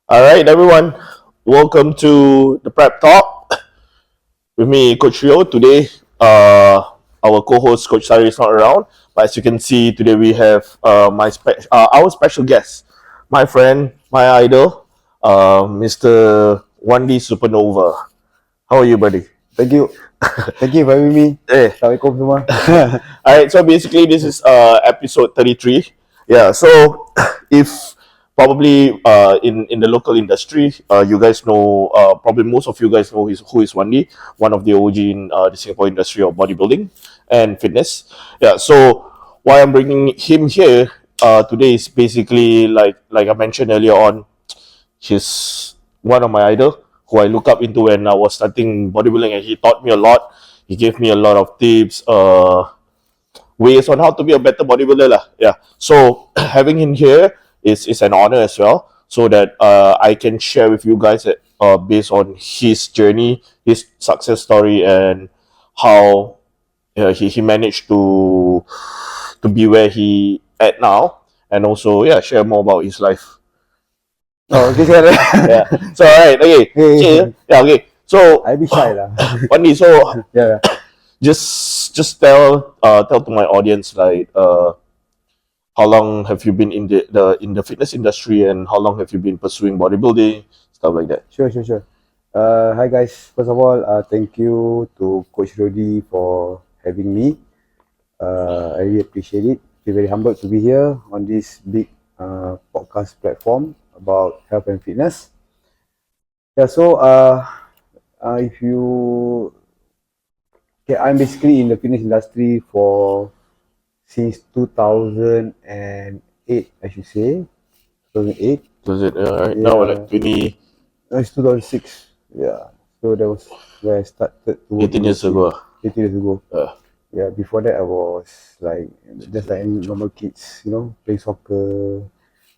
All right, everyone. Welcome to the Prep Talk with me, Coach Rio. Today, our co-host Coach Sari is not around, but as you can see, today we have our special guest, my friend, my idol, Mr. Wandy Supernova. How are you, buddy? Thank you. Thank you for having me. Eh. Assalamualaikum semua. All right, so basically this is episode 33. Yeah, so if probably in the local industry, you guys know, probably most of you guys know who is Wandy, one of the OG in the Singapore industry of bodybuilding and fitness. Yeah, so why I'm bringing him here today is basically like I mentioned earlier on, he's one of my idol who I look up into when I was starting bodybuilding, and he taught me a lot. He gave me a lot of tips, ways on how to be a better bodybuilder lah. Yeah. So having him here is an honor as well, so that I can share with you guys based on his journey, his success story, and how he managed to be where he at now, and also share more about his life. Oh, okay, sir. Yeah. So alright, okay. Hey. Yeah, okay. So I be shy lah. Wandy, so Yeah. just tell to my audience like how long have you been in the fitness industry, and how long have you been pursuing bodybuilding, stuff like that. Sure. Hi guys. First of all, thank you to Coach Rodi for having me. I really appreciate it. Feel very humbled to be here on this big podcast platform about health and fitness. Yeah. So if you, okay, I'm basically in the fitness industry for since 2008, I should say. 2008. Was it right now Yeah. like 20 No, it's 2006. Yeah. So that was where I started to work 18 years in the ago? field. 18 years ago. Yeah. Before that, I was like just like any normal kids, playing soccer,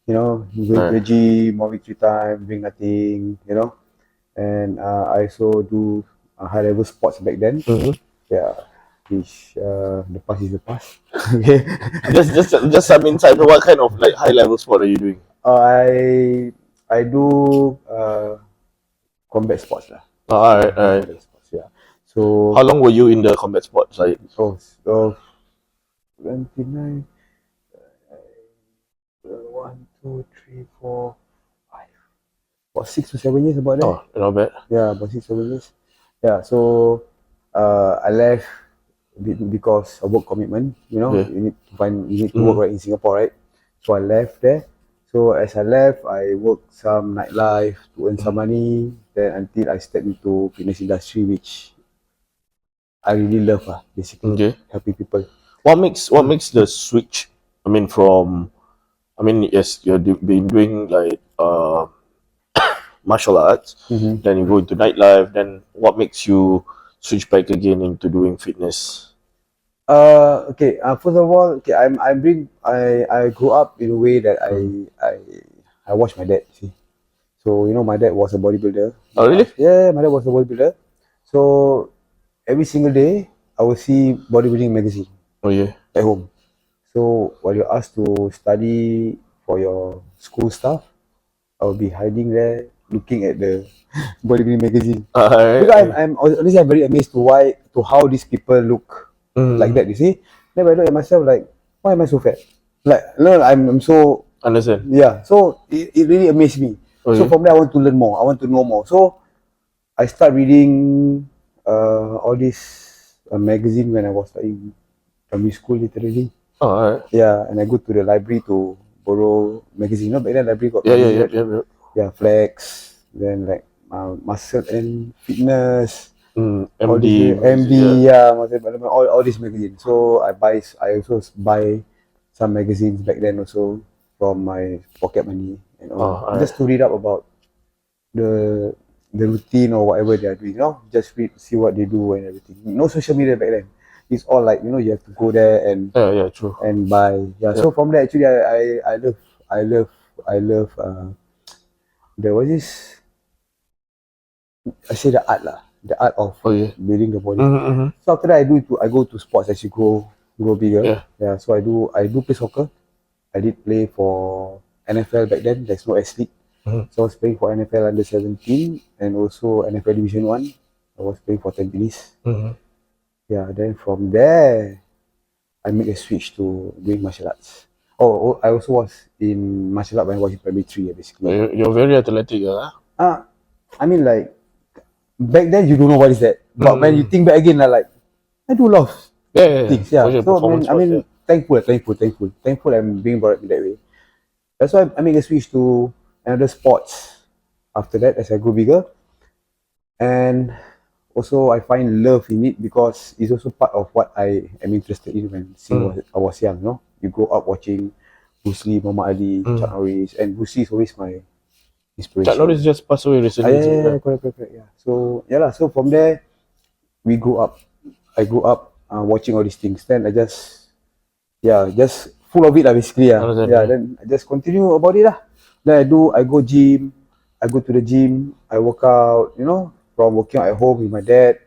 going to the gym 1 week 3 times, doing nothing, And I also do high level sports back then. Yeah. Which the past is the past. Okay. just some insight. What kind of like high level sport are you doing? I do combat sports lah. Alright. Combat sports, yeah. So How long were you in the combat sports? Like 29, 1, 2, 3, 4, 5, about 6 to 7 years about that. not bad. Yeah, about 6, 7 years. Yeah, so I left because of work commitment. Okay. You need to work right in Singapore, right? So I left there. So as I left, I worked some nightlife to earn some money. Then until I stepped into fitness industry, which I really love, basically Okay. helping people. What makes the switch? Yes, you've been doing like martial arts, then you go into nightlife. Then what makes you switch back again into doing fitness? Okay. First of all, okay, I grew up in a way that I watched my dad. See, so my dad was a bodybuilder. Oh, really? Yeah, my dad was a bodybuilder. So every single day, I will see bodybuilding magazine. Oh yeah. At home. So while you're asked to study for your school stuff, I will be hiding there looking at the bodybuilding magazine. Because I'm honestly I'm very amazed to how these people look like that. You see, then I look at myself like, why am I so fat? Like, no, I'm so. Understand. Yeah. So it really amazed me. Okay. So from there, I want to learn more. I want to know more. So I start reading all these magazine when I was like in primary school, literally. Oh, alright. Yeah, and I go to the library to borrow magazine. Back then library got Yeah. magazine, Yeah, Flex, then like muscle and fitness, all MD. these, MD, muscle development, all these magazines. So I also buy some magazines back then also from my pocket money and all, just to read up about the routine or whatever they are doing. Just read, see what they do and everything. No social media back then. It's all like you have to go there and True. and buy. So from there actually I love there was this, I say the art of building the body. So after that I go to sports as you grow bigger. So I do play soccer. I did play for NFL back then. There's no S League. So I was playing for NFL under 17 and also NFL Division 1. I was playing for Tampines. Yeah, then from there, I made a switch to doing martial arts. I also was in martial art when I was in primary 3, basically. You're very athletic, huh? I mean, like, back then you don't know what is that. But when you think back again, like, I do love things, For sure, So, man, performance I mean, sport, thankful I'm being brought up in that way. That's why I made a switch to another sports after that as I grew bigger. And also I find love in it because it's also part of what I am interested in when I was young, you know. You grow up watching Bruce Lee, Muhammad Ali, Chuck Norris, and Bruce Lee is always my inspiration. Chuck Norris just passed away recently. Correct, yeah. So yeah lah. So from there, we grew up. I grew up watching all these things. Then I just full of it lah basically. Then I just continue about it lah. Then I go gym. I go to the gym. I work out. You know, from working out at home with my dad,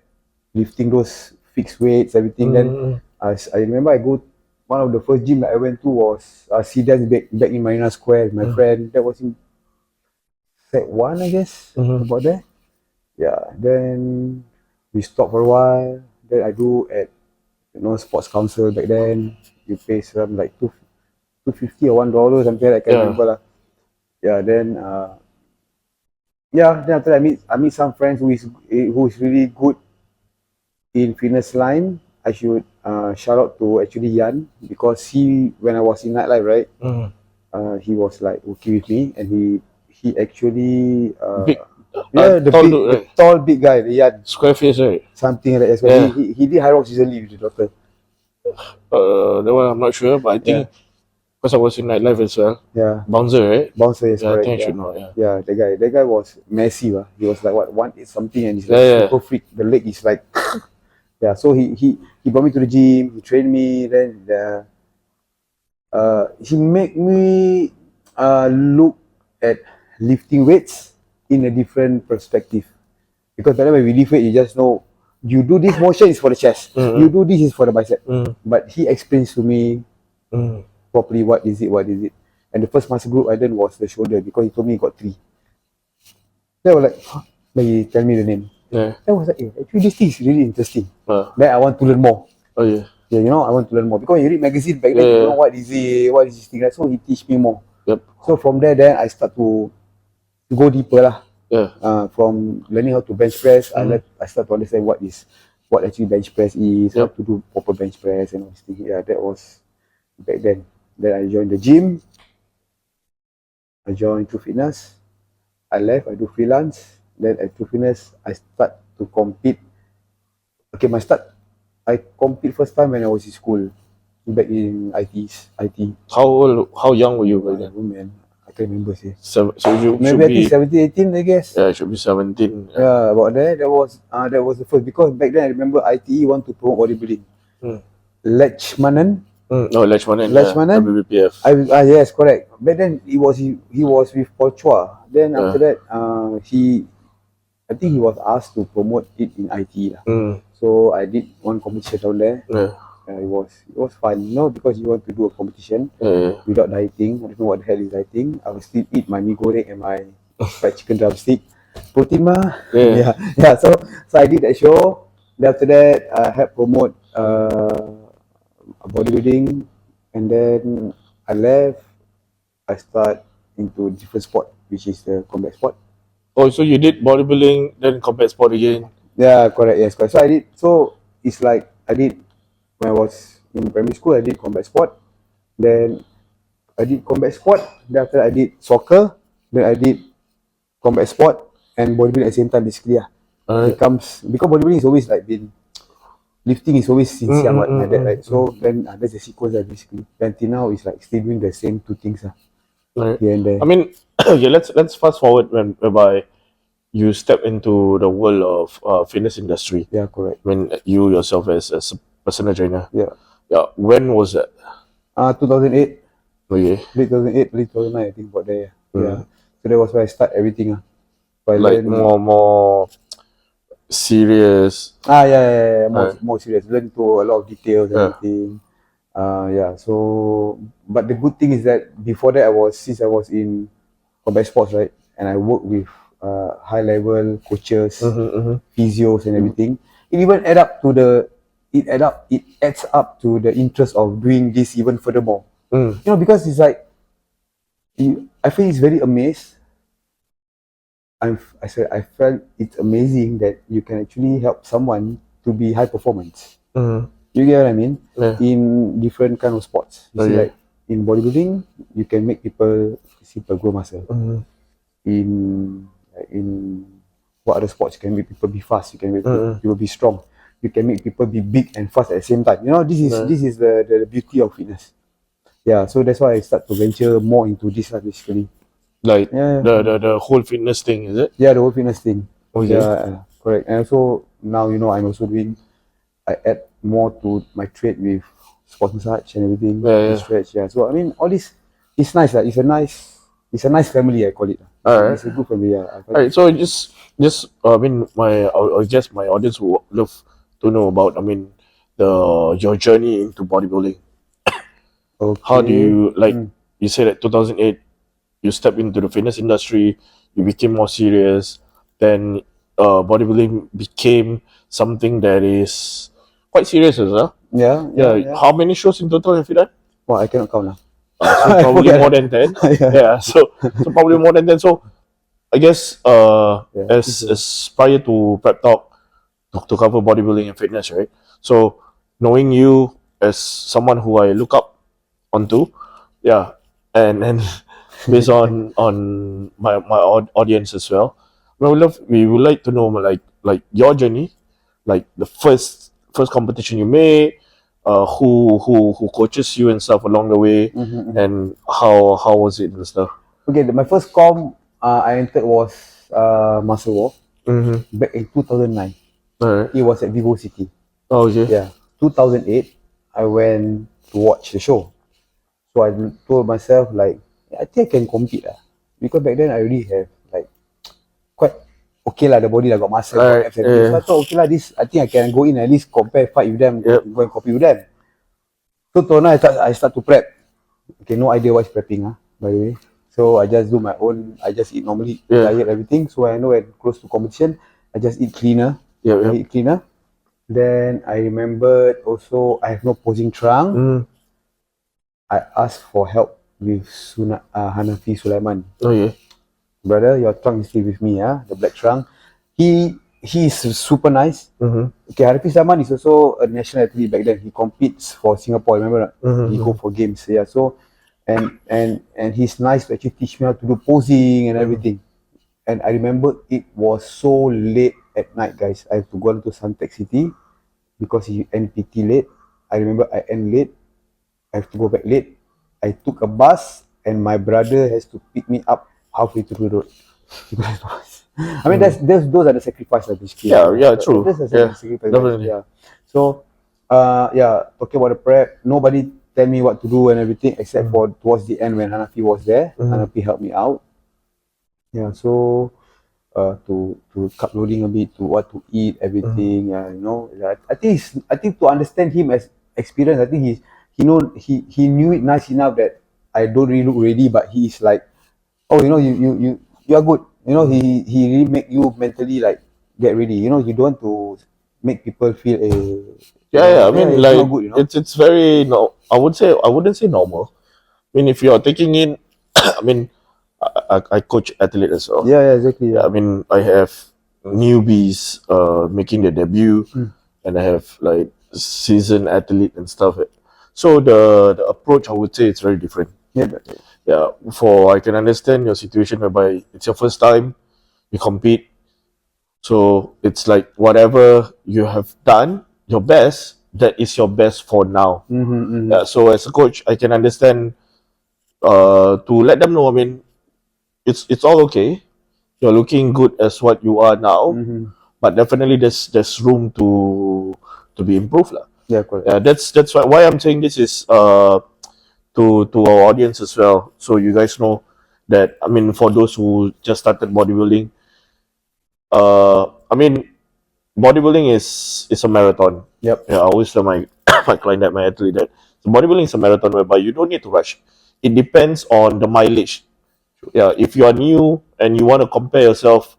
lifting those fixed weights, everything. Then I remember I go. One of the first gym that I went to was Cedars back in Marina Square with my friend. That was in Sec 1, I guess, about there. Yeah, then we stopped for a while. Then I do at sports council back then. You pay some like $2.50 or $1, something like that. I can't remember lah. Yeah, then after that I meet some friends who is really good in fitness line. I should shout out to actually Yan, because when I was in nightlife, right, he was like working with me, and he actually the tall big guy, the Yan, Square face, right? something like that. He did high rocks recently with the daughter. That one I'm not sure, but I think because I was in nightlife as well. Yeah. Bouncer, right? Bouncer, yes, Yeah, I correct. think I should know. Yeah. Yeah, that guy was massive. He was like what 180 something, and he's like super freak. The leg is like yeah. So he brought me to the gym. He trained me. Then he made me look at lifting weights in a different perspective. Because by the way, we lift weight, you just know you do this motion is for the chest. You do this is for the bicep. But he explains to me properly what is it. And the first muscle group I did was the shoulder, because he told me he got 3. Then I was like, huh? Then he tell me the name. Yeah. Then I was like, actually this thing is really interesting. Then I want to learn more. Oh yeah. Yeah, I want to learn more, because when you read magazine back then, you know what is this thing. So he teach me more. Yep. So from there, then I start to go deeper lah. Yeah. From learning how to bench press, I start to understand what actually bench press is, how to do proper bench press and all these things. Yeah, that was back then. Then I joined the gym. I joined True Fitness. I left. I do freelance. Then at True Fitness, I start to compete. Okay, I compete first time when I was in school, back in IT. How young were you by then? Oh man, I can't remember. So you maybe I think 17, 18, I guess. Yeah, it should be 17. Yeah, about there. That was the first, because back then I remember ITE want to promote bodybuilding. Lechmanen. No, Lechmanen. WBPF. Yes, correct. Back then he was with Paul Chua. Then after that, I think he was asked to promote it in ITE lah. So I did one competition down there. It was fun, because you want to do a competition without dieting. I don't know what the hell is dieting. I will still eat my mee goreng and my fried chicken drumstick. Protein mah. Yeah. So I did that show. Then after that, I helped promote bodybuilding, and then I left. I start into different sport, which is the combat sport. Oh, so you did bodybuilding, then combat sport again? Yeah, correct. Yes, correct. So I did. So it's like I did when I was in primary school. I did combat sport. Then I did combat sport. Then after that, I did soccer. Then I did combat sport and bodybuilding at the same time. Basically, because bodybuilding is always like lifting is always since young, like that, right? So then that's the sequence, basically. Then till now, it's like still doing the same 2 things, right. Here and there. I mean, okay, let's fast forward whereby you step into the world of fitness industry. Yeah, correct. When you yourself as a personal trainer. Yeah. When was that? 2008. Okay. Late 2008, late 2009, I think, about there. Yeah. So that was where I start everything. Like more serious. More serious. Learn to a lot of details and everything. So but the good thing is that before that, since I was in combat sports, right, and I work with high level coaches, Mm-hmm. physios and everything. It even adds up to the interest of doing this even furthermore. Mm. You know, because it's like I feel it's very amazed. I felt it's amazing that you can actually help someone to be high performance. Mm. You get what I mean? Yeah. In different kind of sports. You see, Okay. like in bodybuilding, you can make people simple grow muscle. Mm. In what other sports, you can make people be fast. You can make Mm. people be strong. You can make people be big and fast at the same time. You know, Yeah. this is the beauty of fitness. Yeah, so that's why I start to venture more into this basically. Like Yeah, the whole fitness thing, is it? yeah, the whole fitness thing. Okay. Yeah, correct. And also now I'm also doing. I add more to my trade with sports massage and everything. Yeah. Stretch. Yeah. So I mean, all this it's nice. It's a nice family. I call it. Alright. It's a good family. Yeah. Alright. So just I mean I guess my audience would love to know about your journey into bodybuilding. Okay. How do you you said that 2008 you stepped into the fitness industry, you became more serious, then bodybuilding became something that is quite serious as well. Yeah. How many shows in total have you done? Well, I cannot count now. So I probably forget. more than 10. Yeah. Yeah, so probably more than 10. So I guess Yeah, as prior to Prep Talk to cover bodybuilding and fitness, right? So knowing you as someone who I look up onto, yeah, and based on my audience as well, we would like to know like your journey, like the first competition you made, who coaches you and stuff along the way, and how was it and stuff. Okay. My first com I entered was Muscle War Mm-hmm. back in 2009. Alright. It was at Vivo City. Oh, okay. Yeah. 2008, I went to watch the show. So I told myself like, I think I can compete because back then I already have like quite okay lah, the body like got muscle, got abs, everything. So I thought okay lah, this I think I can go in at least compare, fight with them, Yep. go and compete with them. So now I start to prep. Okay, no idea what is prepping by the way. So I just do my own. I just eat normally, diet everything. So I know when close to competition, I just eat cleaner. I eat cleaner. Then I remembered also I have no posing trunk. Mm. I asked for help with Hanafi Sulaiman. Oh yeah. Brother, your trunk is still with me, the black trunk. He is super nice. Mm-hmm. Okay, Hanafi Sulaiman is also a national athlete back then. He competes for Singapore, remember? Mm-hmm. He go for games, yeah. So and he's nice to actually teach me how to do posing and everything. And I remember it was so late at night, guys. I have to go to Suntec City because he NPT late. I remember I end late. I have to go back late. I took a bus and my brother has to pick me up halfway through the road. I mean, those are the sacrifices basically. Yeah, true. That's the sacrifice, definitely. yeah. So, talking about the prep, nobody tell me what to do and everything except for towards the end when Hanafi was there. Hanafi helped me out. Yeah, so to cut loading a bit, to what to eat, everything. Yeah, I think to understand him as experience, I think he knew it nice enough that I don't really look ready, but he's like, oh, you are good. He really make you mentally like get ready. You don't want to make people feel I mean, it's like not good, it's very no. I wouldn't say normal. I mean, if you're taking in, I mean, I coach athlete as well. Yeah, exactly. I mean, I have newbies making their debut, and I have like seasoned athlete and stuff. So the approach, I would say, it's very different. Yeah. For I can understand your situation whereby it's your first time, you compete. So it's like whatever you have done, your best, that is your best for now. Yeah, so as a coach, I can understand to let them know. I mean, it's all okay. You're looking good as what you are now, but definitely there's room to be improved lah. Yeah, correct. Yeah, that's why I'm saying this is to our audience as well, so you guys know that. I mean, for those who just started bodybuilding, I mean, bodybuilding is a marathon. Yep. Yeah, I always tell my my client that my athlete that bodybuilding is a marathon whereby you don't need to rush. It depends on the mileage Yeah, if you are new and you want to compare yourself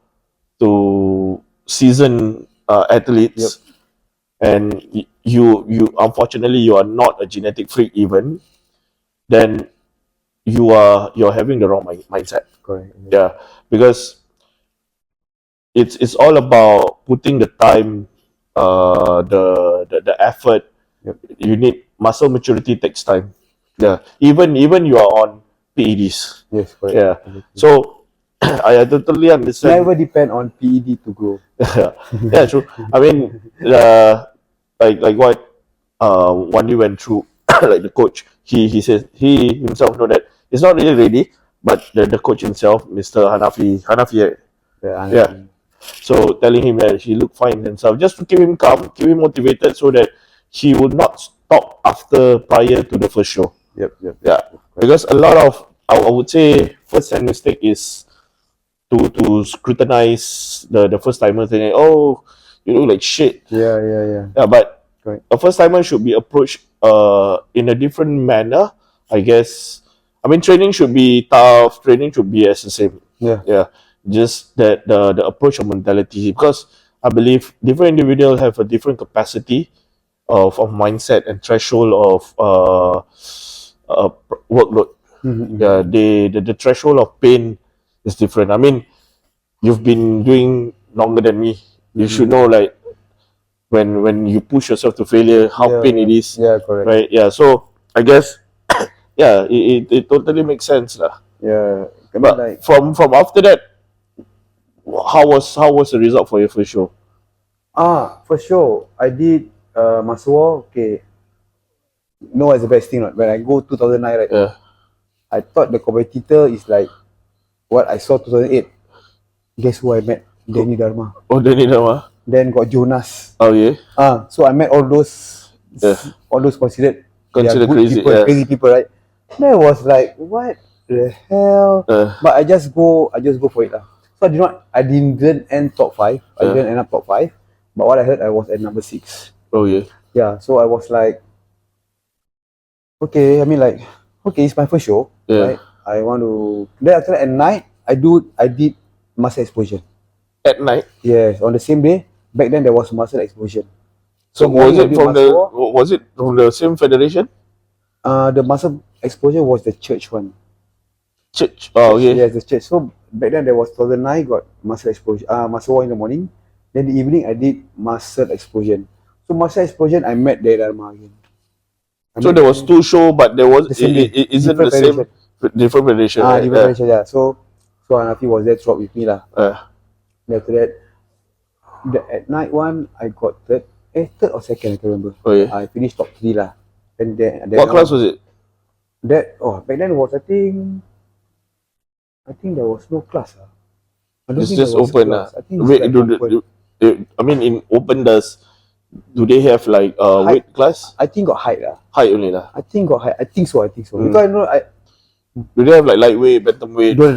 to seasoned athletes, and you unfortunately you are not a genetic freak even, then you're having the wrong mindset. Correct. Yeah, because it's all about putting the time, the effort. Yep. You need muscle maturity takes time. Yeah, even you are on PEDs. Yes, correct. Yeah, Exactly. so I totally understand. Never depend on PED to grow. Yeah, true. I mean, like what Wandy went through, like the coach, he says he himself know that it's not really ready, but the coach himself, Mr. Hanafi, yeah. So telling him that he looked fine himself, just to keep him calm, keep him motivated, so that he would not stop after prior to the first show. Yep. Yeah, because a lot of I would say first hand mistake is to scrutinize the first timer, saying, "Oh, you look like shit." Yeah. Yeah, but Correct. a first timer should be approached in a different manner, I guess. I mean, training should be tough. Training should be as the same. Yeah. Yeah, just that the approach of mentality, because I believe different individuals have a different capacity of mindset and threshold of workload. Yeah, the threshold of pain is different. I mean, you've been doing longer than me. You should know, like, when you push yourself to failure, how pain it is, Yeah, correct. right? Yeah, so I guess yeah, it totally makes sense lah. Yeah. I mean, But like, from after that, how was the result for your first show? for sure, I did muscle war. Okay, know what's the best thing? Not when I go 2009, right? Yeah. I thought the competitor is like what I saw 2008. Guess who I met? Danny Dharma. Oh, Danny Dharma. Then got Jonas. Oh yeah. So I met all those Yeah. considered they are Consider good crazy. people, Yeah. crazy people, right? Then I was like, what the hell? But I just go for it lah. So I didn't end top 5. I didn't end up top 5. But what I heard, I was at number 6. Oh yeah. Yeah, so I was like, okay, I mean, like, okay, it's my first show, Yeah. right? I want to. Then after that, at night, I did muscle explosion. At night. Yes, on the same day. Back then, there was muscle explosion. So morning I did muscle war. was it from the same federation? The muscle explosion was the church one. Church. Oh okay. Yes, the church. So back then there was 2009 got muscle explosion. Muscle war in the morning. Then the evening I did muscle explosion. So muscle explosion I met the Dharma again. So there was 2 show, but there was The same day. isn't the Different same different federation. Right? different federation, yeah. So Hanafi was there throughout with me lah. Then after that, at night one I got third or second, I can't remember. Oh yeah. I finished top 3 lah. Then What class was it? Back then was I think there was no class. I don't It's think just there was open class. I think it's Wait, like open. I mean, in open do they have like weight class? I think got height lah. Height only lah. I think got height. I think so. Because I know Do they have like lightweight, bantamweight? don't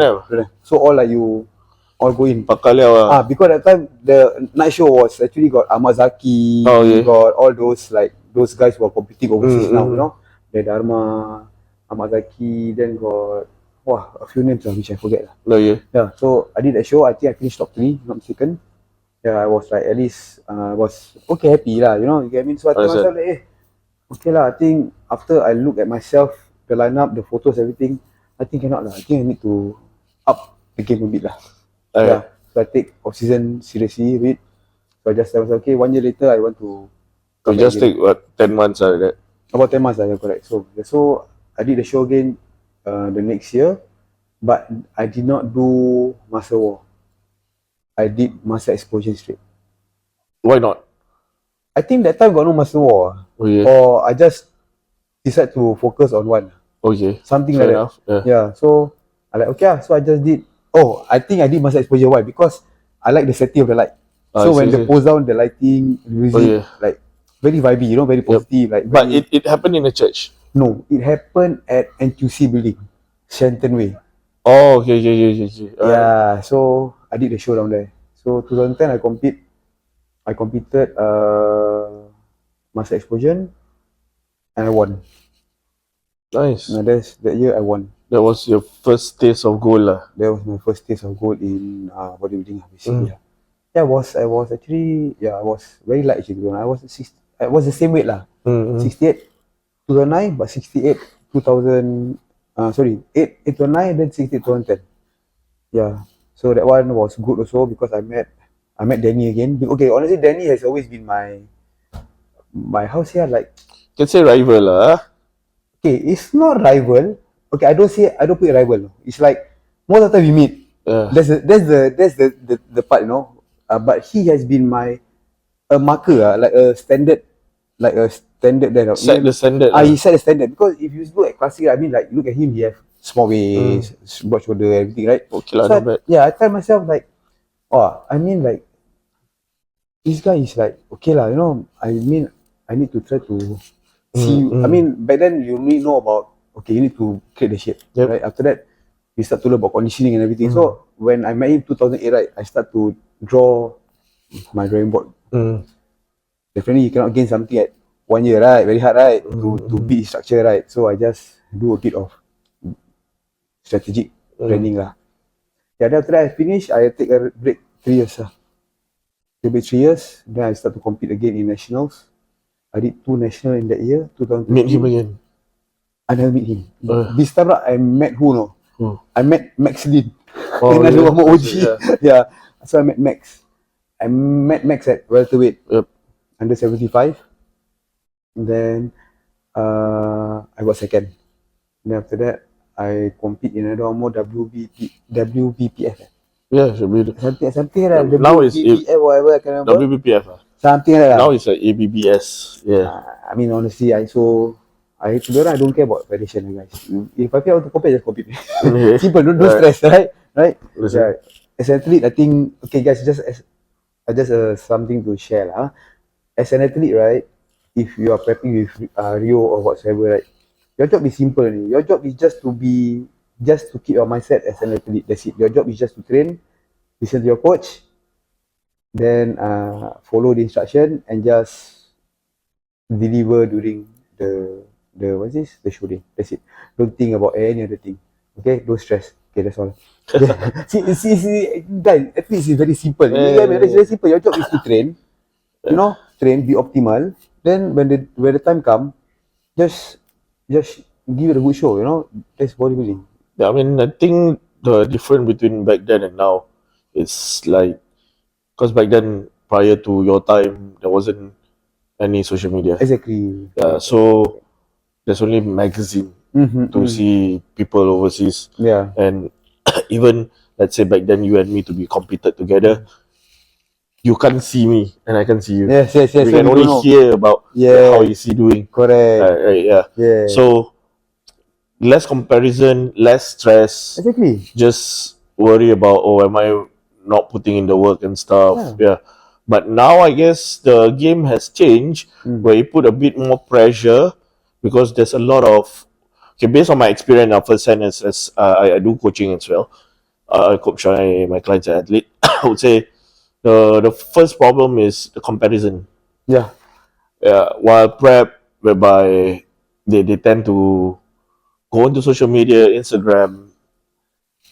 have. So all like you all go in. Pakaliao lah. Because that time the night show was actually got Ahmad Zaki, Oh, yeah. got all those guys who are competing overseas now, you know. The Dharma, Ahmad Zaki, then got a few names which I forget lah. No yeah. Yeah, so I did that show. I think I finished top 3, not mistaken. Yeah, I was like at least was okay, happy lah, you know. You get me? So I told myself like, okay lah. I think after I look at myself, the lineup, the photos, everything, I think cannot lah. I think I need to up the game a bit lah. Yeah, so I take off-season seriously a bit. So I just tell myself, okay, 1 year later I want to. So just take what 10 months like that. About 10 months, yeah, correct. So I did the show again the next year, but I did not do muscle war. I did muscle explosion straight. Why not? I think that time got no muscle war. Oh yeah. Or I just decide to focus on one. Okay. Something Fair like enough. that. Yeah. So I like, okay, so I just did. I think I did muscle exposure. Why? Because I like the setting of the light. So when they pose down the lighting, music, like very vibey, you know, very positive. Like, but it happened in a church. No, it happened at NQC building, Shenton Way. Oh, okay. Yeah, so I did the show down there. So 2010 I competed muscle explosion and I won. Nice. That year I won. That was your first taste of goal lah. That was my first taste of gold in bodybuilding, basically. Yeah, I was actually, I was very light actually. I was the same weight lah. 68, 2009, but 68, 2000, 8 to 9, then 68, 2010. Yeah, so that one was good also because I met Danny again. Okay, honestly, Danny has always been my house here. Like, Can say rival lah. okay, it's not rival. Okay, I don't put rival. It's like most of the time we meet. Yeah. That's the part, you know. But he has been a marker, like a standard, there. Set the standard. He set the standard because if you look at classic, I mean, like look at him, he have small waist, broad shoulder, everything, right? Okay lah, So not bad. I tell myself like, oh, I mean, like this guy is like okay lah, you know. I mean, I need to try to see. I mean, back then you really know about you need to create the shape, Yep. right? After that, we start to learn about conditioning and everything. So when I met him 2008, right, I start to draw my drawing board. Definitely, you cannot gain something at 1 year, right? Very hard, right? To beat structure, right? So I just do a bit of strategic training lah. Yeah, then after that I finish, I take a break 3 years lah. Maybe 3 years, then I start to compete again in nationals. I did 2 national in that year, 2013. Meet him again. I never meet him. This time I met who no? I met Max Lin. Oh, Another yeah. one more OG. Yeah. Yeah. So I met Max. I met Max at welterweight. Yep. Under 75. Then I got second. Then after that, I compete in another one more WBPF. Yeah, should be. Something like that. Now it's WBPF, whatever I can remember. WBPF lah. Something like that. Now it's like ABBS. Yeah. I mean, honestly, to be honest, I don't care about federation, guys. If I feel to compete, just compete. Simple, don't stress, right? Right? Listen. Yeah. As an athlete, I think, okay, guys, just something to share lah. As an athlete, right? If you are prepping with Rio or whatsoever, right? Your job is simple. Your job is just to keep your mindset as an athlete. That's it. Your job is just to train, listen to your coach, then follow the instruction and just deliver during the the shooting. That's it. Don't think about any other thing. Okay, don't stress. Okay, that's all. see, guys, athletes is very simple. It's very simple. Your job is to train. You know, train, be optimal. Then when the time come, just give it a good show. You know, that's bodybuilding. Yeah, I mean, I think the difference between back then and now is like, because back then, prior to your time, there wasn't any social media. Exactly. Yeah, so there's only magazine to see people overseas. Yeah. And even, let's say back then, you and me to be competed together, you can't see me and I can see you. Yes. We So can we only don't know. hear about how is he doing. Correct. Right, yeah. Yeah. So less comparison, less stress. Exactly. Just worry about, oh, am I not putting in the work and stuff? Yeah. But now I guess the game has changed where you put a bit more pressure because there's a lot of, okay, based on my experience firsthand as I do coaching as well. I coach my clients are athlete. I would say the first problem is the comparison. Yeah. While prep, whereby they tend to go into social media, Instagram,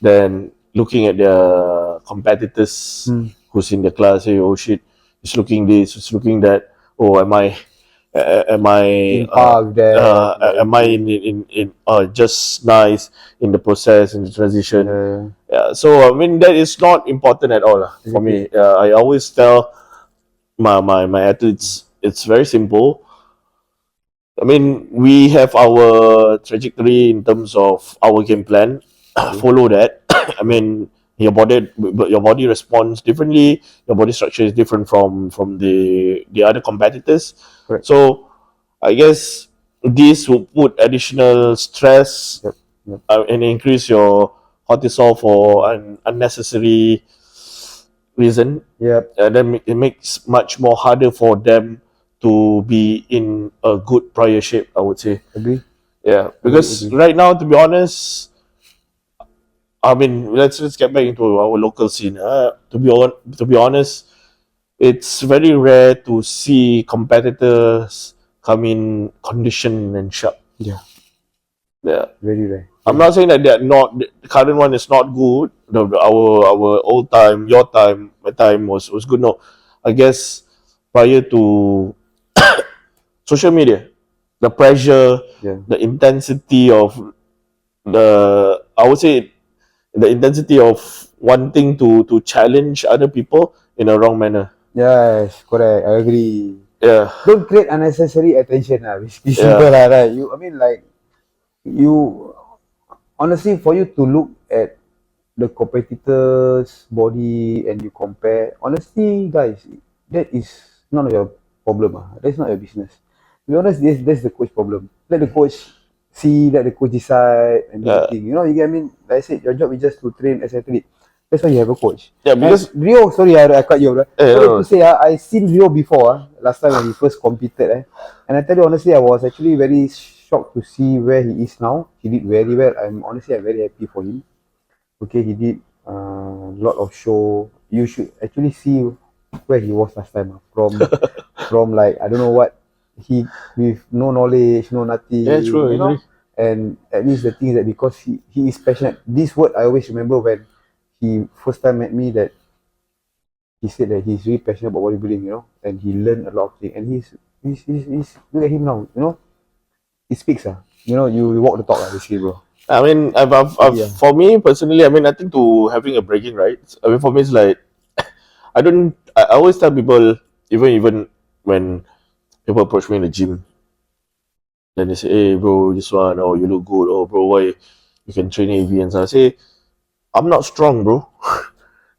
then looking at their competitors who's in the class, say, oh shit, it's looking this, it's looking that. Oh, am I In par with that. am I in just nice in the process, in the transition? Yeah. So I mean that is not important at all for me. I always tell my athletes it's very simple. I mean, we have our trajectory in terms of our game plan. Follow that. I mean, your body responds differently. Your body structure is different from the other competitors. Correct. So, I guess this will put additional stress and increase your cortisol for an unnecessary reason. Yep. And then it makes much more harder for them to be in a good prior shape, I would say. Agree. Yeah, because right now, to be honest, I mean, let's get back into our local scene. To be honest, it's very rare to see competitors come in conditioned and sharp. Yeah. Yeah. Very rare. I'm not saying that the current one is not good. Our old time, your time, my time was good. No, I guess prior to social media, the pressure, Yeah. the intensity of I would say the intensity of wanting to challenge other people in a wrong manner. Yes, correct. I agree. Yeah, Don't create unnecessary attention. Basically, simple, yeah, right? I mean, like, you, honestly, for you to look at the competitor's body and you compare, honestly, guys, that is none of your problem. That's not your business. To be honest, that's the coach problem. Let the coach see, let the coach decide and do the yeah, thing. You get what I mean? Like I said, your job is just to train as an athlete. That's why you have a coach. yeah. And Because Rio, sorry, I cut you, bro. Sorry to no, say, I seen Rio before, last time when he first competed. And I tell you honestly, I was actually very shocked to see where he is now. He did very well. I'm very happy for him. Okay, he did a lot of show. You should actually see where he was last time. From like I don't know what he with no knowledge, no yeah, nothing, true. I agree. And at least the thing is that because he is passionate. This word I always remember when he first time met me, that he said that he's really passionate about bodybuilding, and he learned a lot of things. And he's look at him now, he speaks. You walk the talk, basically, bro. I mean, Really, for me personally, I mean, nothing to having a bragging rights. I mean, for me, it's like I don't. I always tell people, even when people approach me in the gym, then they say, "Hey, bro, this one, oh, you look good. Oh, bro, why you can train heavy?" And so I say, "I'm not strong, bro.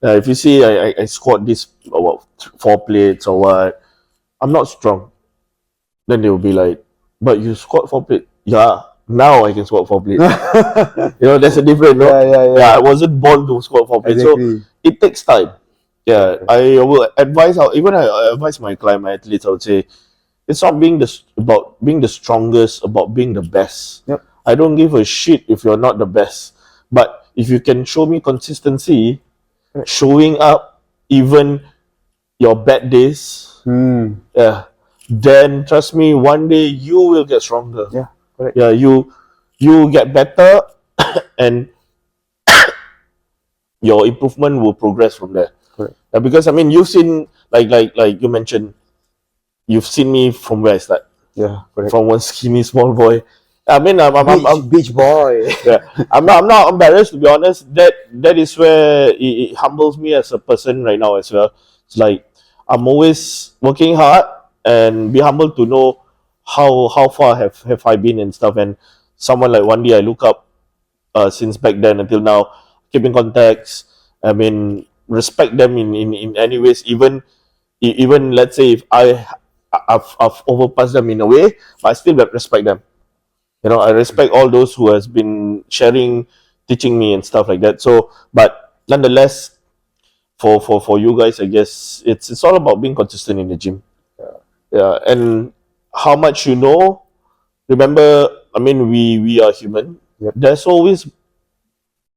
If you see, I squat this what 4 plates or what, I'm not strong." Then they will be like, "But you squat 4 plates." Yeah, now I can squat 4 plates. There's a difference, no? yeah, yeah, Yeah, yeah. I wasn't born to squat 4 plates. So Exactly. it takes time. Yeah, Correct. I will advise even I advise my client, my athletes, I would say it's not about being the strongest, about being the best. Yep. I don't give a shit if you're not the best. But if you can show me consistency, Correct. showing up even your bad days, Hmm. yeah, then trust me, one day you will get stronger. Yeah. Correct. Yeah, you get better and your improvement will progress from there. Correct. Yeah, because I mean you've seen like you mentioned, you've seen me from where I start. Yeah. Correct. From one skinny small boy. I mean Beach boy. yeah, I'm not embarrassed, to be honest. That is where it humbles me as a person right now as well. It's like I'm always working hard and be humble to know how far have I been and stuff. And someone like Wandy I look up since back then until now, keep in contacts. I mean, respect them in any ways. Even let's say if I've overpassed them in a way, but I still respect them. I respect all those who has been sharing, teaching me and stuff like that. So, but nonetheless, for you guys, I guess it's all about being consistent in the gym. Yeah, and how much you know. Remember, I mean, we are human. Yep. There's always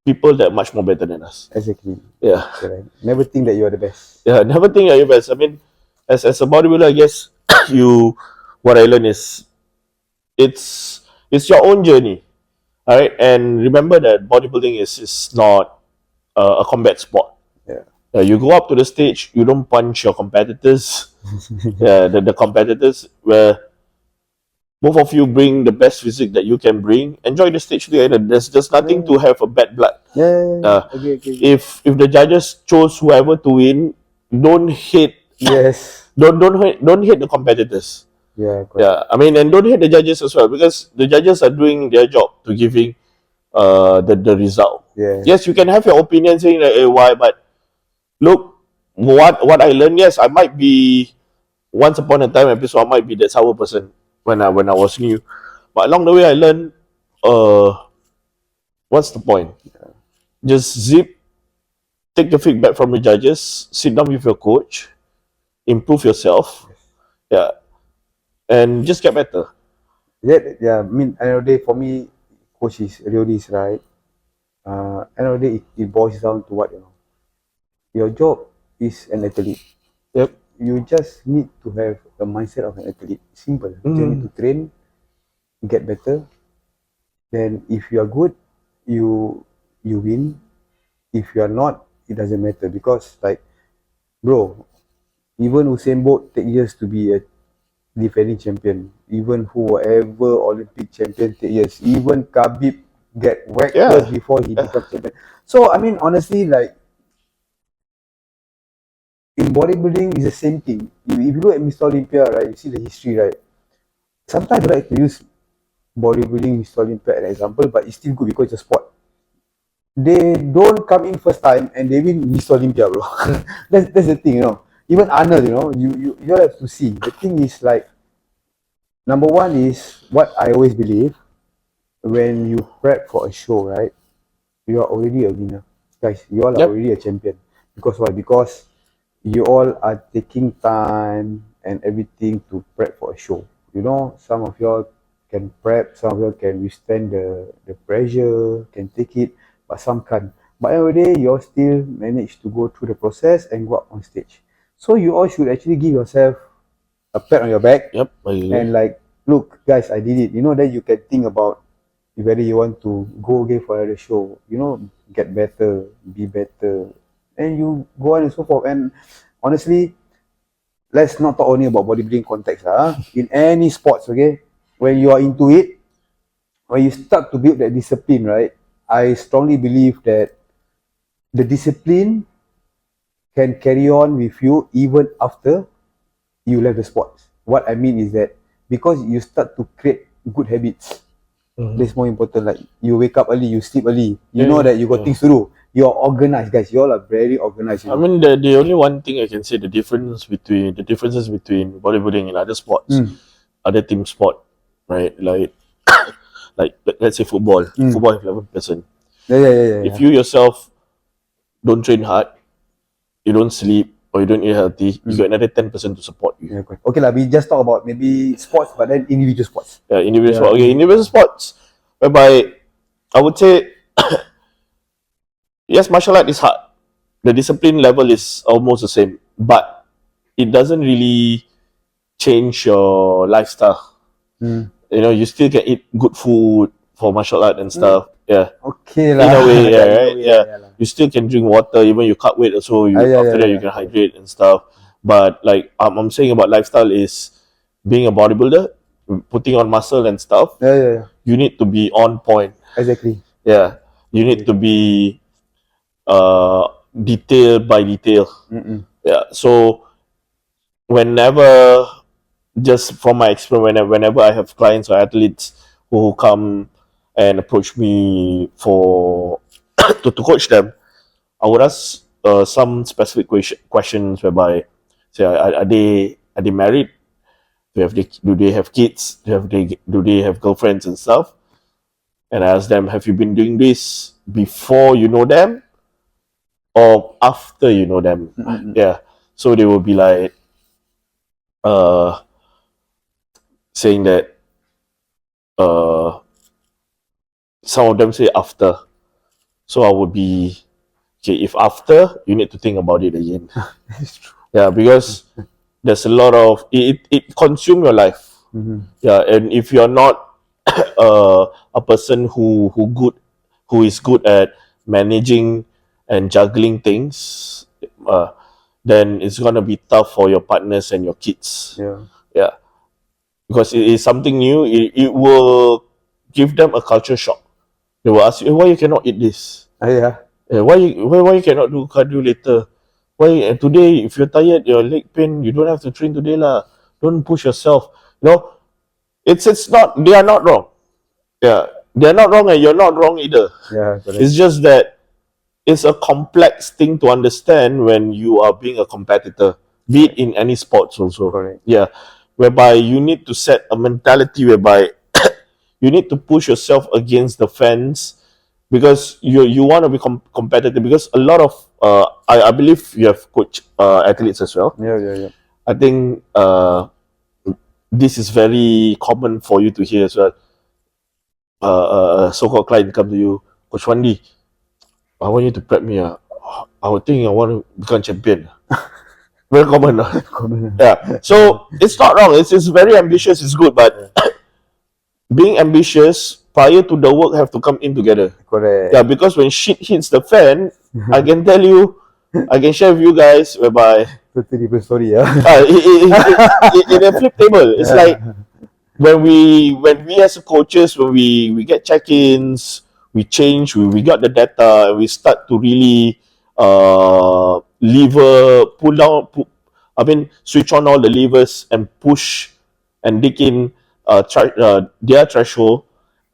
people that are much more better than us. Exactly. Yeah, Correct. Never think that you are the best. yeah. Never think you're your best. I mean, as a bodybuilder, I guess what I learned is it's your own journey. All right, and remember that bodybuilding is not a combat sport. Yeah. You go up to the stage, you don't punch your competitors. Yeah, the competitors where both of you bring the best physique that you can bring. Enjoy the stage together. There's just nothing to have a bad blood. Yeah. Okay. If the judges chose whoever to win, don't hate Yes. don't hate the competitors. Yeah. Correct. Yeah, I mean, and don't hate the judges as well, because the judges are doing their job to giving the result. Yeah. Yes, you can have your opinion saying that, why, but look, what I learned. Yes, I might be once upon a time episode. I might be that sour person when I was new, but along the way I learned. What's the point? Just take the feedback from the judges. Sit down with your coach, improve yourself. Yeah, and just get better. Yeah. I mean, end of the day, for me, coach is really is right. End of the day, it boils down to what. Your job is an athlete. Yep. You just need to have a mindset of an athlete. Simple. You just need to train, get better. Then if you are good, you win. If you are not, it doesn't matter, because like, bro, even Usain Bolt take years to be a defending champion. Even whoever Olympic champion take years. Even Khabib get whacked Yeah. first before he become champion. So I mean, honestly, like in bodybuilding, it's the same thing. If you look at Mr. Olympia, right, you see the history, right. Sometimes I like to use bodybuilding Mr. Olympia as an example, but it's still good because it's a sport. They don't come in first time and they win Mr. Olympia, bro. That's the thing, you know. Even Arnold, you know, you have to see. The thing is like, number one is what I always believe, when you prep for a show, right? You are already a winner, guys. You all are Yep. already a champion. Because why? Because you all are taking time and everything to prep for a show. You know, some of y'all can prep, some of y'all can withstand the pressure, can take it, but some can't. But end of the day, you all still manage to go through the process and go up on stage. So you all should actually give yourself a pat on your back Yep. I agree. and like, look, guys, I did it. You know, then you can think about whether you want to go again for another show. You know, get better, be better, and you go on and so forth. And honestly, let's not talk only about bodybuilding context. In any sports, okay, when you are into it, when you start to build that discipline, right, I strongly believe that the discipline can carry on with you even after you left the sports. What I mean is that because you start to create good habits, that's more important. Like, you wake up early, you sleep early, you know that you got things to do. You're organized, guys. You all are very organized. You I know? mean, the only one thing I can say, the differences between bodybuilding and other sports, other team sport, right? Like let's say football. Football have 11%. Yeah. If you yourself don't train hard, you don't sleep, or you don't eat healthy, you got another 10% to support you. Yeah, correct. Okay, lah. We just talk about maybe sports, but then individual sports. Yeah, individual Yeah. sport. Okay, individual sports, whereby I would say yes, martial art is hard. The discipline level is almost the same, but it doesn't really change your lifestyle. You know, you still can eat good food for martial art and stuff. Yeah. Okay lah. In a way, yeah, In a right? way, Yeah. lah. You still can drink water, even you cut weight also. You after that you can hydrate and stuff. But like I'm saying about lifestyle is being a bodybuilder, putting on muscle and stuff. Yeah. You need to be on point. Exactly. Yeah. You need to be detail by detail. Yeah. So whenever, just from my experience, whenever I have clients or athletes who come and approach me for to coach them, I would ask some specific questions whereby, say, are they married? Do they have kids? Do they have girlfriends and stuff? And I ask them, have you been doing this before you know them, or after you know them? Yeah. So they will be like, saying that some of them say after. So I would be, okay, if after, you need to think about it again. It's true. Yeah, because there's a lot of it consume your life. Yeah, and if you're not a person who is good at managing and juggling things, then it's gonna be tough for your partners and your kids. Yeah, because it is something new. It will give them a culture shock. They will ask you, why you cannot eat this? Yeah. Why you cannot do cardio later? Why today, if you're tired, your leg pain, you don't have to train today lah. Don't push yourself. You know, it's not, they are not wrong. Yeah, they are not wrong, and you're not wrong either. Yeah, correct. It's just that it's a complex thing to understand when you are being a competitor, be it in any sports also. Correct. Yeah, whereby you need to set a mentality whereby you need to push yourself against the fence, because you want to be competitive. Because a lot of I believe you have coached athletes as well. Yeah. I think this is very common for you to hear as well. So-called client come to you, Coach Wandy, I want you to prep me. I would think I want to become champion. Very common. Yeah. So it's not wrong. It's very ambitious. It's good, but being ambitious prior to the work have to come in together. Correct. Yeah, because when shit hits the fan, I can tell you, I can share with you guys whereby Totally different story, yeah. in a flip table, it's like when we as coaches, when we get check-ins, we change, we got the data, and we start to really pull down, switch on all the levers and push and dig in their threshold,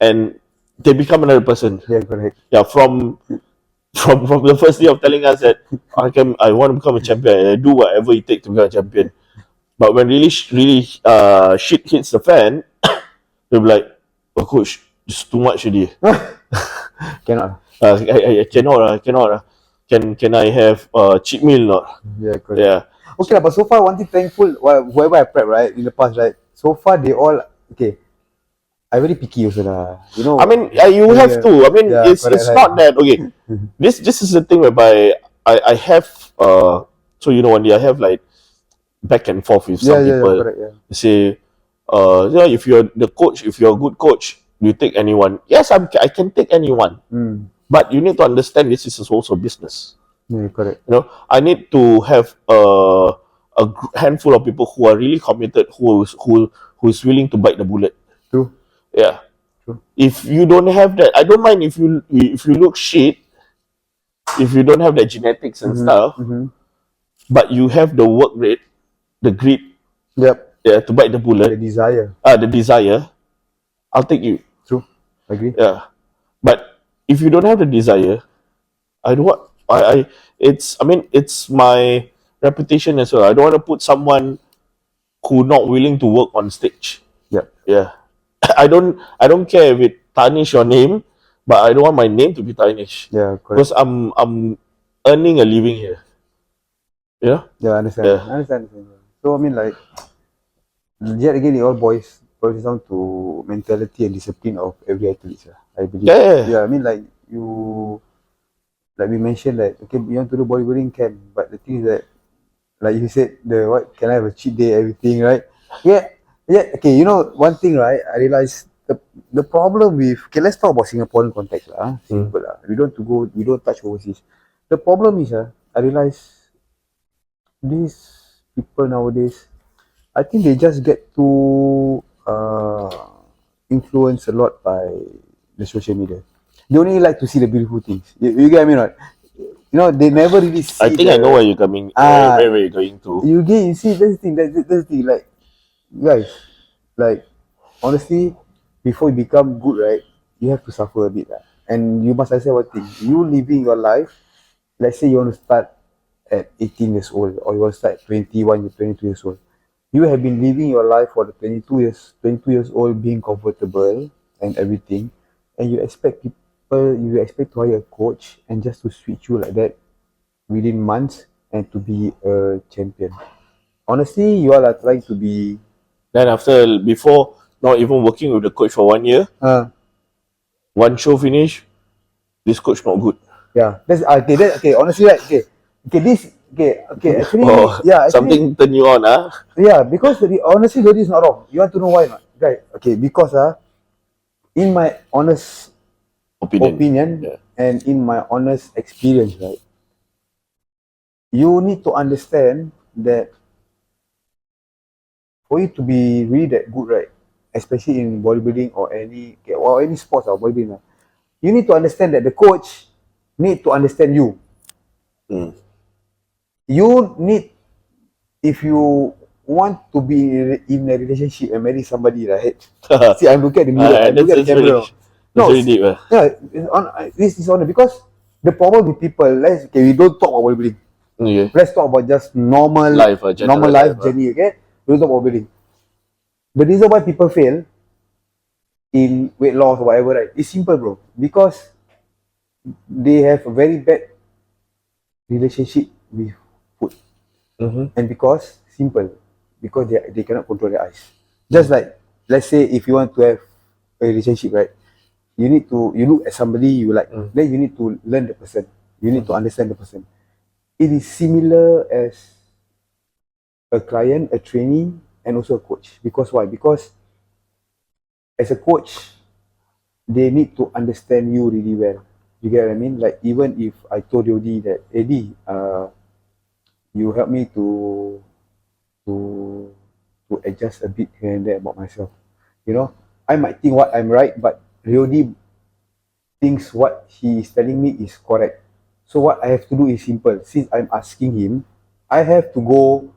and they become another person. Yeah, correct. Yeah, from the first day of telling us that I want to become a champion, and I do whatever it takes to become a champion. But when shit hits the fan, they'll be like, "Oh, coach, it's too much already. Cannot. I cannot. Can I have cheat meal or not?" Yeah, correct. Yeah. Okay, but so far, one thing thankful, whoever I prep, right, in the past, right, so far they all, okay, I very picky also lah. You know. I mean, you have to. I mean, Yeah, it's correct, it's right. not that okay. This is the thing whereby I have so you know one day I have like back and forth with some Yeah, people. correct, yeah. They say, yeah, if you're the coach, if you're a good coach, you take anyone. Yes, I can take anyone. But you need to understand this is also business. Yeah, correct. You know, I need to have a handful of people who are really committed, who is willing to bite the bullet. True. Yeah. True. If you don't have that, I don't mind if you look shit, if you don't have the genetics and stuff, but you have the work rate, the grit, Yep. yeah, to bite the bullet, The desire. the desire, I'll take you. True. Agree. Yeah. But if you don't have the desire, I don't want. It's my reputation as well. I don't want to put someone who not willing to work on stage. Yep. Yeah. I don't care if it tarnish your name, but I don't want my name to be tarnished. Yeah, correct. Because I'm earning a living here. Yeah. Yeah, I understand. Yeah. I understand. So I mean, like, yet again, it all boils down to mentality and discipline of every athlete. I believe. Yeah. I mean, like we mentioned that okay, you want to do bodybuilding can, but the thing is that, like you said, the what can I have a cheat day, everything, right? Yeah. Okay, you know one thing, right? I realized the problem with, okay, let's talk about Singaporean context, lah. Simple lah. We don't touch overseas. The problem is, I realize these people nowadays, I think they just get too influenced a lot by the social media. They only like to see the beautiful things. You get me, right? You know, they never really see. I think I know where you're coming. Where you're going to. You see, that's the thing. That's the thing. Like, guys, like, honestly, before you become good, right, you have to suffer a bit, and you must understand one thing. You living your life. Let's say you want to start at 18 years old, or you want to start at 21, 22 years old. You have been living your life for the 22 years old, being comfortable and everything, and you expect to hire a coach and just to switch you like that within months and to be a champion. Honestly, you all are trying to be. Then before not even working with the coach for 1 year, one show finish, this coach not good. Yeah, that's okay. Okay, honestly, right? Okay. Actually, actually, something turn you on, Yeah, because honestly, that is not wrong. You want to know why not? Right? Okay, because in my honest opinion Yeah. and in my honest experience, right, you need to understand that for you to be really that good, right, especially in bodybuilding or any sports or bodybuilding, you need to understand that the coach need to understand you. You need, if you want to be in a relationship and marry somebody, right? See, I'm looking at the mirror. I'm looking at the camera. No, really deep. This is on because the problem with people. We don't talk about bodybuilding. Okay. Let's talk about just normal life journey. Okay, we don't talk about bodybuilding. The reason why people fail in weight loss or whatever, right? It's simple, bro. Because they have a very bad relationship with food, and because they cannot control their eyes. Just like, let's say if you want to have a relationship, right? You look at somebody you like, then you need to learn the person. You need to understand the person. It is similar as a client, a trainee, and also a coach. Because why? Because as a coach, they need to understand you really well. You get what I mean? Like even if I told Yodi that, Eddie, you help me to adjust a bit here and there about myself. You know, I might think what I'm right, but Yodi thinks what he is telling me is correct. So what I have to do is simple. Since I'm asking him, I have to go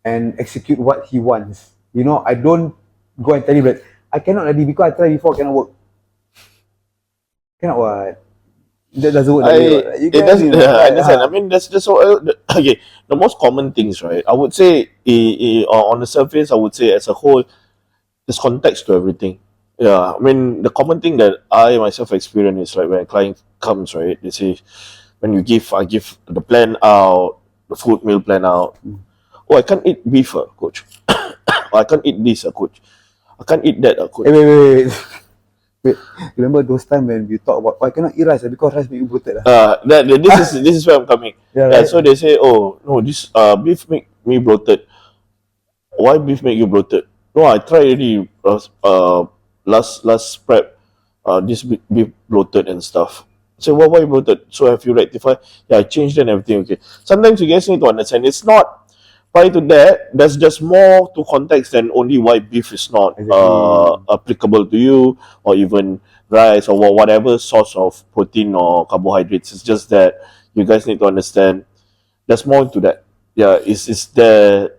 and execute what he wants. You know, I don't go and tell him that I cannot already because I tried before, cannot work. Cannot what? That doesn't work that way. What? You It get does. me? I Like, understand. I mean, that's so. Okay, the most common things, right? I would say, on the surface, I would say as a whole, there's context to everything. Yeah, I mean, the common thing that I myself experience is, right, when a client comes, right, they say, when I give the plan out, the food meal plan out. Oh, I can't eat beef, coach. I can't eat this, coach. I can't eat that, coach. hey, wait. Wait, remember those time when we talk about, oh, I cannot eat rice because rice make you bloated. This is where I'm coming. Yeah, Yeah, right? so they say, oh no, this beef make me bloated. Why beef make you bloated? No, I tried already. Last prep, this beef bloated and stuff. So why you bloated? So have you rectified? Yeah, I changed and everything. Okay. Sometimes you guys need to understand. It's not prior to that. There's just more to context than only why beef is not Exactly. applicable to you, or even rice or whatever source of protein or carbohydrates. It's just that you guys need to understand there's more to that. Yeah, is the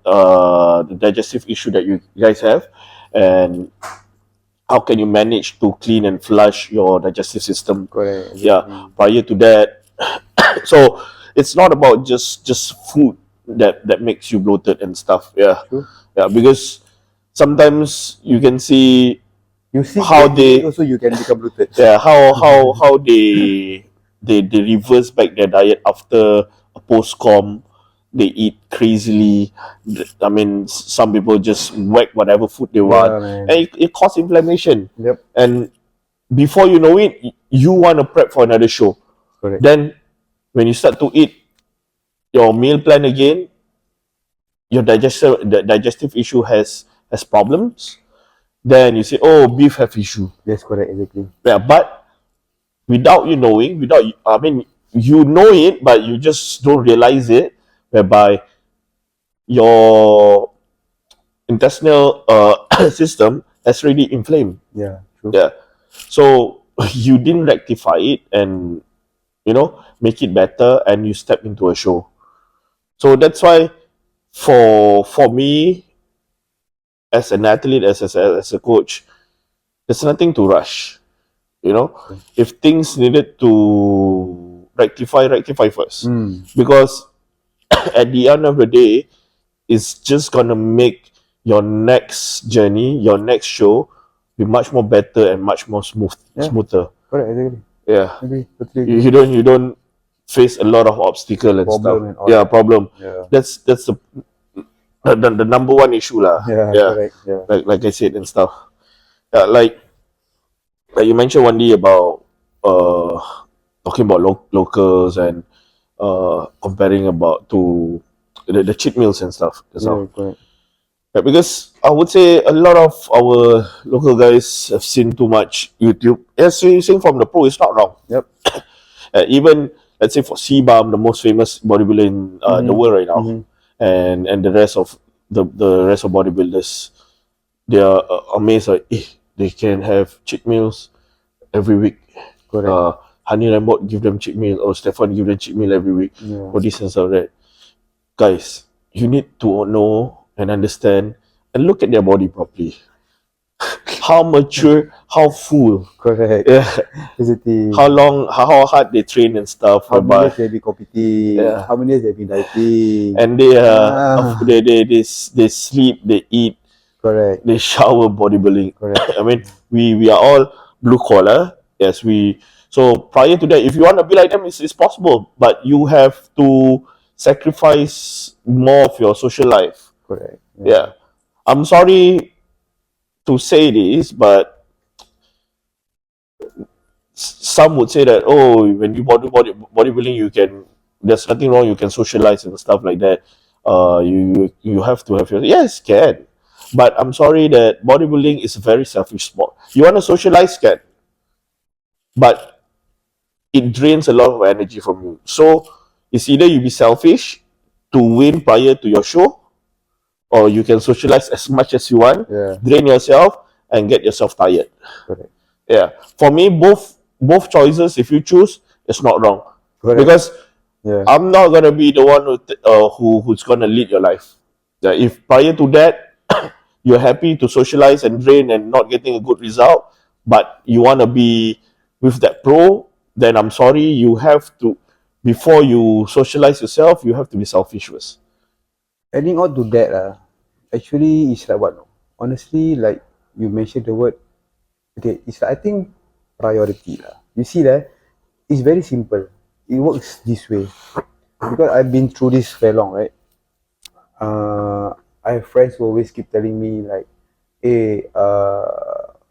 digestive issue that you guys have, and how can you manage to clean and flush your digestive system? Correct. Yeah, Exactly. prior to that. So it's not about just food that makes you bloated and stuff. Yeah, True. yeah, because sometimes you can see You sick, how then you eat they also, you can become bloated. yeah how they reverse back their diet after a post com. They eat crazily. I mean, some people just whack whatever food they want, Yeah, man. and it causes inflammation. Yep. And before you know it, you want to prep for another show. Correct. Then when you start to eat your meal plan again, your digestive issue has problems. Then you say, oh, beef have issue. Yes, correct. Exactly. Yeah, but without you knowing, I mean, you know it, but you just don't realize it, whereby your intestinal system has already inflamed. Yeah. True. Yeah, so you didn't rectify it and make it better, and you step into a show. So that's why, for me, as an athlete, as a coach, there's nothing to rush. If things needed to rectify first, because at the end of the day, it's just gonna make your next journey, your next show, be much more better and much more Yeah. smoother. Correct. Exactly. Yeah, Agree. Totally you, agree. you don't face a lot of obstacle and Problem stuff. and all. Yeah, problem. Yeah. That's the number one issue lah. Yeah. Yeah, Correct. Yeah. like I said and stuff. Yeah, like you mentioned one day about uh talking about locals and comparing about to the cheat meals and stuff. That's Yeah. all. Correct. Yeah, because I would say a lot of our local guys have seen too much YouTube. Yes, you saying from the pro, it's not wrong. Yep. Even let's say for Sebam, the most famous bodybuilder in the world right now, and the rest of the rest of bodybuilders, they are amazed like, they can have cheat meals every week. Correct. Hani Rambot give them cheat meal, or Stefan give them cheat meal every week. Yeah. For this and stuff that. Guys, you need to know and understand and look at their body properly. How mature, how full, Correct. yeah, Exactly. how hard they train and stuff. How many Whereby, years they've been competing? Yeah. How many years they've been dieting? and they sleep, they eat, Correct. they shower bodybuilding. Correct. I mean, we are all blue collar. Yes, so prior to that, if you want to be like them, it's possible, but you have to sacrifice more of your social life. Correct. Yeah, I'm sorry to say this, but some would say that, oh, when you bodybuilding, there's nothing wrong, you can socialize and stuff like that. You have to have your, yes, can, but I'm sorry that bodybuilding is a very selfish sport. You want to socialize, can, but it drains a lot of energy from you. So it's either you be selfish to win prior to your show, or you can socialize as much as you want, Yeah. drain yourself, and get yourself tired. Correct. Yeah, for me, both choices, if you choose, it's not wrong. Correct. Because Yeah. I'm not gonna be the one who's gonna lead your life. Yeah, if prior to that you're happy to socialize and drain and not getting a good result, but you wanna be with that pro, then I'm sorry, you have to, before you socialize yourself, you have to be selfish first. Adding on to that, actually, it's like what? Honestly, like you mentioned the word. Okay, it's like, I think priority lah. You see that it's very simple. It works this way because I've been through this very long, right? I have friends who always keep telling me like, "Hey,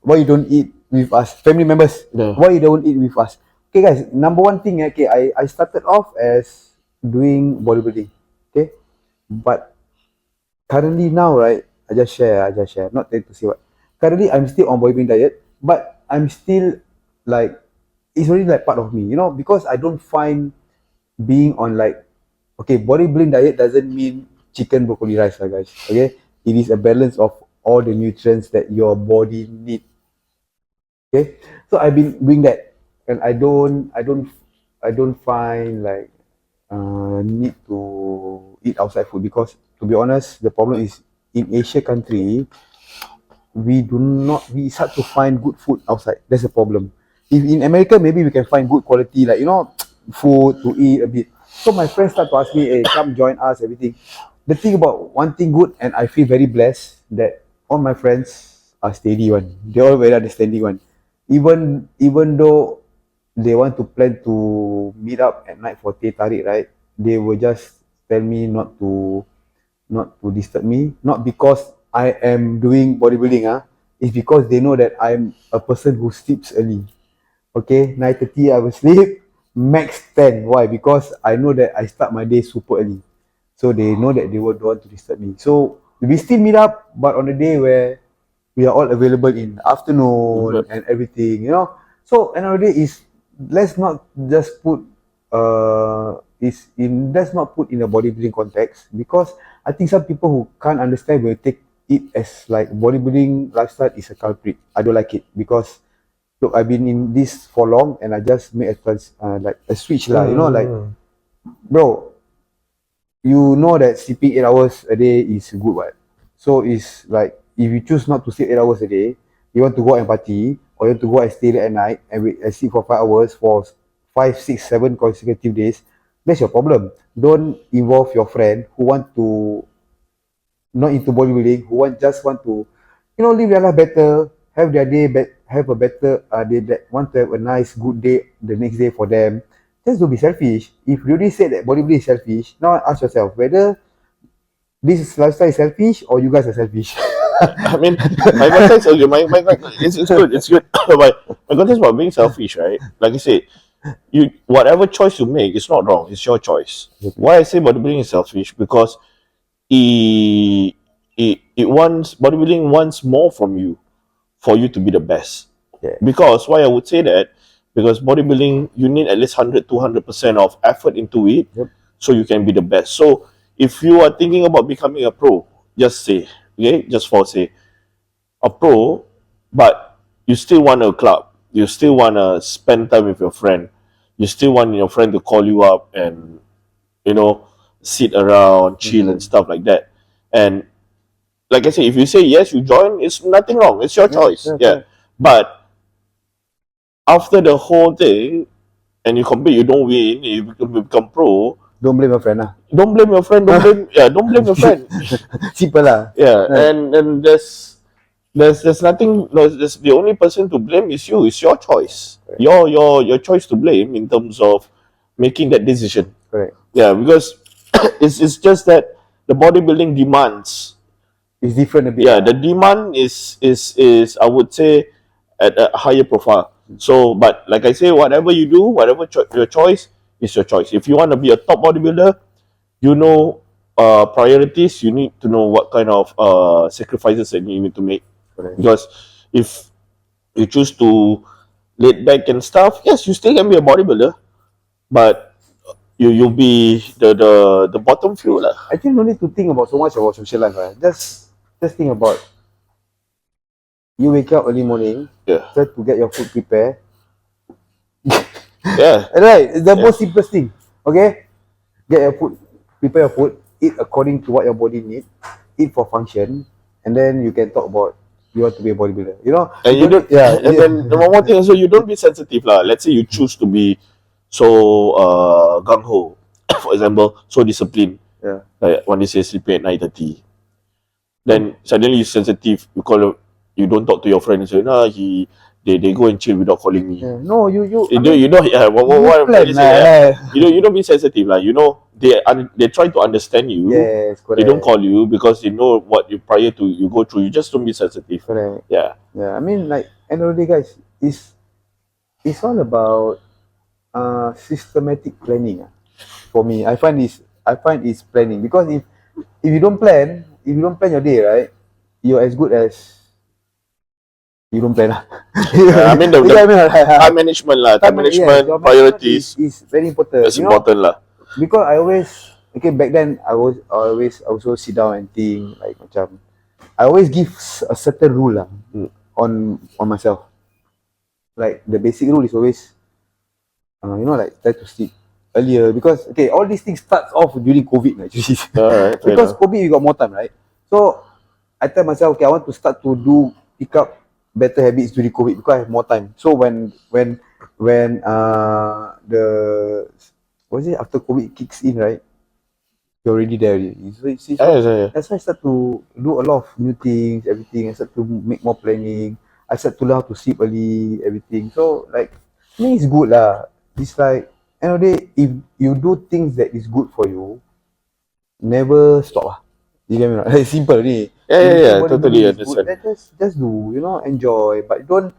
why you don't eat with us, family members? Yeah. Why you don't eat with us?" Okay, guys. Number one thing, okay, I started off as doing bodybuilding, okay, but currently now, right? I just share. Not there to say what. Currently, I'm still on bodybuilding diet, but I'm still like it's already like part of me, you know, because I don't find being on like okay, bodybuilding diet doesn't mean chicken broccoli rice, guys. Okay, it is a balance of all the nutrients that your body need. Okay, so I've been doing that, and I don't find like need to eat outside food because to be honest, the problem is in Asia country we start to find good food outside. That's a problem. If in America maybe we can find good quality like you know food to eat a bit. So my friends start to ask me, hey, come join us, everything. The thing about one thing good, and I feel very blessed that all my friends are steady one. They all very understanding one. Even though they want to plan to meet up at night for teh tarik, right? They will just tell me not to disturb me. Not because I am doing bodybuilding, it's because they know that I'm a person who sleeps early. Okay, 9:30 I will sleep, max 10. Why? Because I know that I start my day super early. So they know that they will don't want to disturb me. So we still meet up, but on the day where we are all available in afternoon and everything, you know. So another day is let's not just put let's not put in a bodybuilding context because I think some people who can't understand will take it as like bodybuilding lifestyle is a culprit. I don't like it because look, I've been in this for long and I just made like a switch lah, you know, like bro, you know that sleeping 8 hours a day is good, what? So it's like if you choose not to sleep 8 hours a day, you want to go and party, or you want to go and stay late at night and wait and sleep for 5 hours for 5, 6, 7 consecutive days, that's your problem. Don't involve your friend who want to not into bodybuilding, who want to, you know, live their life better, have their day, have a better, they that want to have a nice, good day the next day for them. Just don't be selfish. If you really said that bodybuilding is selfish, now ask yourself whether this lifestyle is selfish or you guys are selfish. I mean, my context, okay, it's good, it's good. But my context about being selfish, right? Like I say, you whatever choice you make, it's not wrong. It's your choice. Why I say bodybuilding is selfish because it wants bodybuilding wants more from you for you to be the best. Yeah. Because why I would say that because bodybuilding you need at least 100-200% of effort into it, so you can be the best. So if you are thinking about becoming a pro, just say, okay, just for say, a pro, but you still want a club, you still want to spend time with your friend, you still want your friend to call you up and you know sit around, chill and stuff like that. And like I say, if you say yes, you join, it's nothing wrong. It's your choice. Yeah. But after the whole thing, and you compete, you don't win, you become pro. Don't blame your friend lah. Don't blame your friend. Don't blame your friend. Simple lah. Yeah, and there's nothing. No, there's the only person to blame is you. It's your choice. Correct. Your choice to blame in terms of making that decision. Correct. Yeah, because it's just that the bodybuilding demands. It's different a bit. Yeah, the demand is I would say at a higher profile. So, but like I say, whatever you do, whatever your choice is your choice. If you want to be a top bodybuilder, you know priorities. You need to know what kind of sacrifices that you need to make. Correct. Because if you choose to laid back and stuff, yes, you still can be a bodybuilder, but you'll be the bottom few lah. I think no need to think about so much about social life. Just think about you wake up early morning, Yeah, try to get your food prepared. yeah, Right, it's the most simplest thing. Okay, get your food, prepare your food, eat according to what your body needs, eat for function, and then you can talk about you want to be a bodybuilder. You know, and you don't. yeah, And then the one more thing also, you don't be sensitive lah. Let's say you choose to be so gung ho, for example, so disciplined. yeah. Like when they say sleeping at 9:30, then suddenly you're sensitive. You don't talk to your friend and say, nah, they go and chill without calling me. Yeah. No, You know, yeah. What I'm trying to say, yeah. right? You don't be sensitive, like. You know, they try to understand you. Yes, correct. They don't call you because they know what you prior to you go through. You just don't be sensitive. Correct. Yeah. Yeah, I mean, like, end of the day, guys, it's all about systematic planning. For me, I find it's planning, because if you don't plan, your day, right, you're as good as you don't plan. I mean, the You get what I mean? time management lah. Time management, your priorities. is very important. That's important lah. Because I always, okay, back then I always also sit down and think, like, macam, I always give a certain rule lah on myself. Like the basic rule is always, like, try to sleep earlier, because okay, all these things starts off during COVID actually. Alright, Because COVID we got more time, right? So I tell myself, okay, I want to start to pick up better habits during COVID because I have more time. So when the what is it, after COVID kicks in, right? You're already there already. So you see, that's why I start to do a lot of new things, everything. I start to make more planning. I start to learn how to sleep early, everything. So like, I mean, it's good lah. It's like, end of the day, if you do things that is good for you, never stop lah. You get me? Not? It's simple ni. Yeah, totally understand. Just do, enjoy, but don't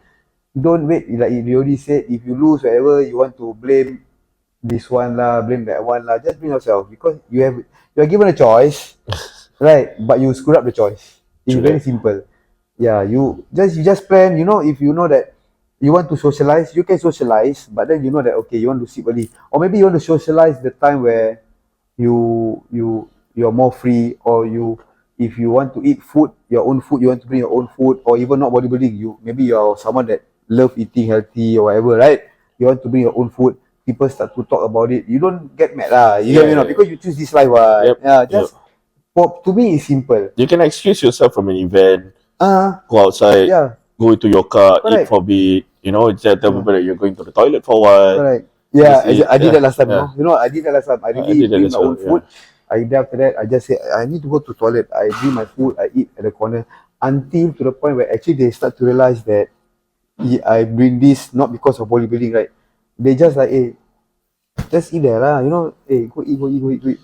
wait. Like you already said, if you lose whatever, you want to blame this one lah, blame that one lah. Just blame yourself, because you are given a choice, right? But you screw up the choice. It's very simple. Yeah, you just plan. If you know that you want to socialize, you can socialize. But then you know that, okay, you want to sleep early, or maybe you want to socialize the time where you're more free, or if you want to eat your own food, you want to bring your own food, or even not bodybuilding, maybe you're someone that love eating healthy or whatever, right? You want to bring your own food. People start to talk about it. You don't get mad lah. You get me not? Because you choose this life, Yep. Yeah, to me it's simple. You can excuse yourself from an event. Go outside. Yeah. Go into your car. Correct. Eat for a bit. Tell people that you're going to the toilet for a while. Correct. Yeah, Just eat. I did that last time. Yeah. I did that last time. I I really did that bring as my own well, food. After that, I just say I need to go to toilet. I bring my food. I eat at the corner, until to the point where actually they start to realize that I bring this not because of bodybuilding, right? They just like, hey, just eat there lah. Hey, go eat.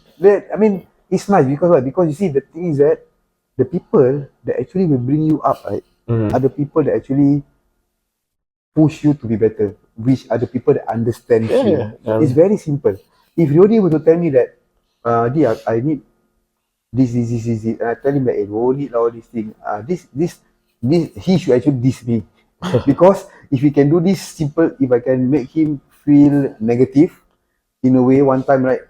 I mean, it's nice because what? Because you see, the thing is that the people that actually will bring you up, right, are the people that actually push you to be better, which are the people that understand you. It's very simple. If you only were to tell me that, I need this, and I tell him that, hey, don't need all these things. This, he should actually diss me. Because if he can do this simple, if I can make him feel negative in a way one time, right,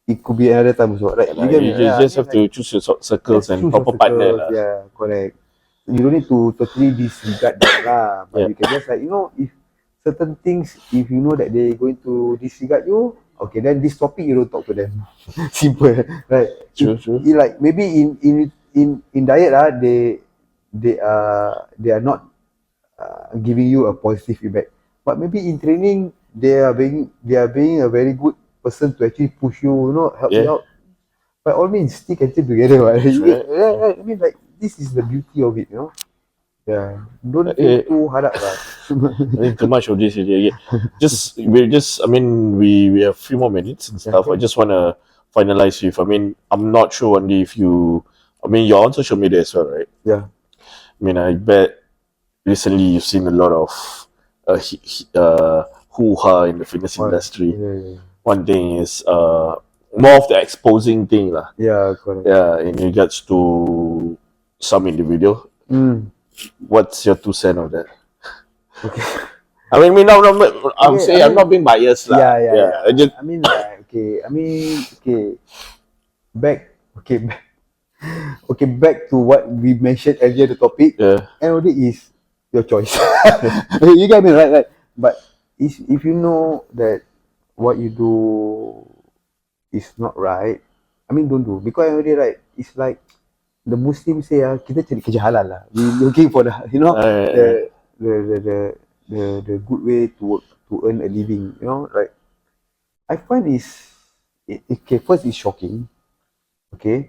it could be another time also, right? You just have to choose your circles and proper partner lah. Yeah, correct. You don't need to totally disregard that lah, but you can just like, if certain things, if you know that they're going to disregard you, okay, then this topic you don't talk to them. Simple, right? True. Like maybe in diet they are not giving you a positive feedback, but maybe in training they are being a very good person to actually push you, help you out. By all means, stick and team together, right? Yeah, I mean, like, this is the beauty of it, Yeah, don't think too hard up, right? I think too much of this already. We have 3 more minutes and stuff. I just want to finalize with, I'm not sure, Wandy, if you're on social media as well, right? Yeah. I bet recently you've seen a lot of hoo-ha in the fitness industry. Yeah. One thing is more of the exposing thing lah. Yeah, correct. Yeah, in regards to some individual. What's your 2 cents of that? Okay. I mean, I'm Okay, saying I'm not being biased, lah. yeah. I just I mean, like, okay. Back, okay, back, okay. Back to what we mentioned earlier. The topic, yeah. NOD is your choice. You get me, right? But if you know that what you do is not right, I mean, don't do, because NOD, right? It's like the Muslims say, kita cari kerja halal lah. We looking for the, Uh, the the the the good way to work, to earn a living. Like, I find okay. First, it's shocking. Okay,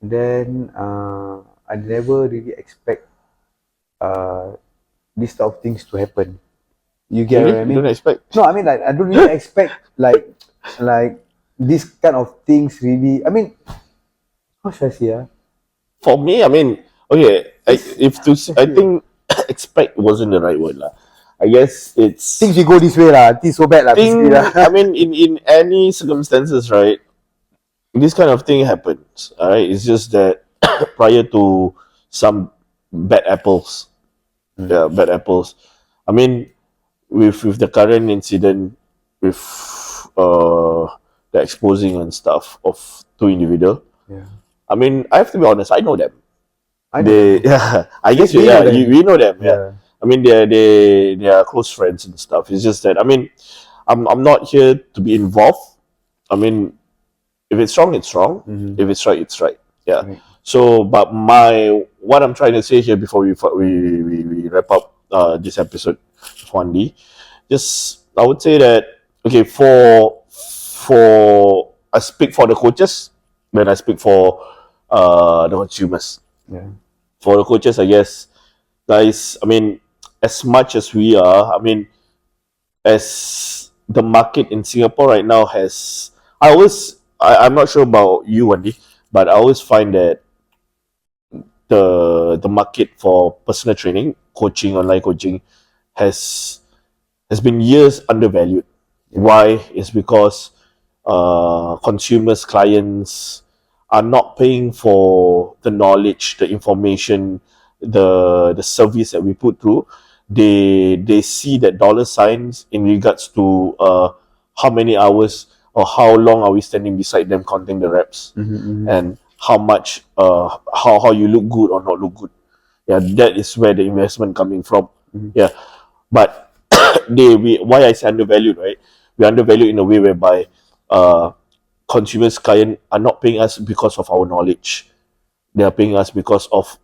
then I never really expect uh these type of things to happen. You get what really? I You mean? don't expect? No, I mean, like, I don't really expect like this kind of things really. I mean, how should I say? For me, I mean, okay, I Yeah. think expect wasn't the right word, lah. I guess it's Things will go this way lah. Things so bad lah. Basically thing. lah. I mean, in any circumstances, right? This kind of thing happens. All right, it's just that prior to some bad apples, yeah, bad apples. I mean, with the current incident, with the exposing and stuff of two individual. Yeah. I mean, I have to be honest. I know them. I know. Yeah. I guess We know them. we know them. Yeah. Yeah. I mean, they are close friends and stuff. It's just that, I mean, I'm not here to be involved. I mean, if it's wrong, it's wrong. Mhm. If it's right, it's right. Yeah. Right. So, but what I'm trying to say here before we wrap up this episode of Wandy, just I would say that, okay, for I speak for the coaches, then I speak for the consumers. Yeah. For the coaches, I guess, guys, I mean, as much as we are, I mean, as the market in Singapore right now has, I'm not sure about you, Wendy, but I always find that the market for personal training, coaching, online coaching, has been years undervalued. Why? Is because consumers, clients are not paying for the knowledge, the information, the service that we put through. They see that dollar signs in regards to how many hours or how long are we standing beside them counting the reps, and how much how you look good or not look good. Yeah, that is where the investment coming from. Yeah, but why I say undervalued, right? We undervalued in a way whereby consumers, client are not paying us because of our knowledge. They are paying us because of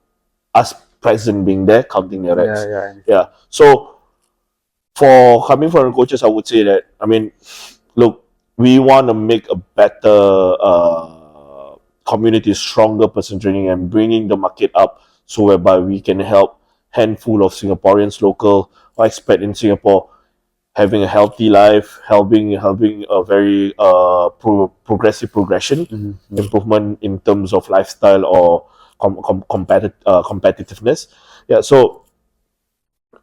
us present being there, counting their reps. Yeah. So for coming from the coaches, I would say that, I mean, look, we want to make a better community, stronger person training, and bringing the market up, so whereby we can help handful of Singaporeans, local or expat in Singapore, having a healthy life, helping a very progressive progression, improvement in terms of lifestyle or competitiveness. Yeah. So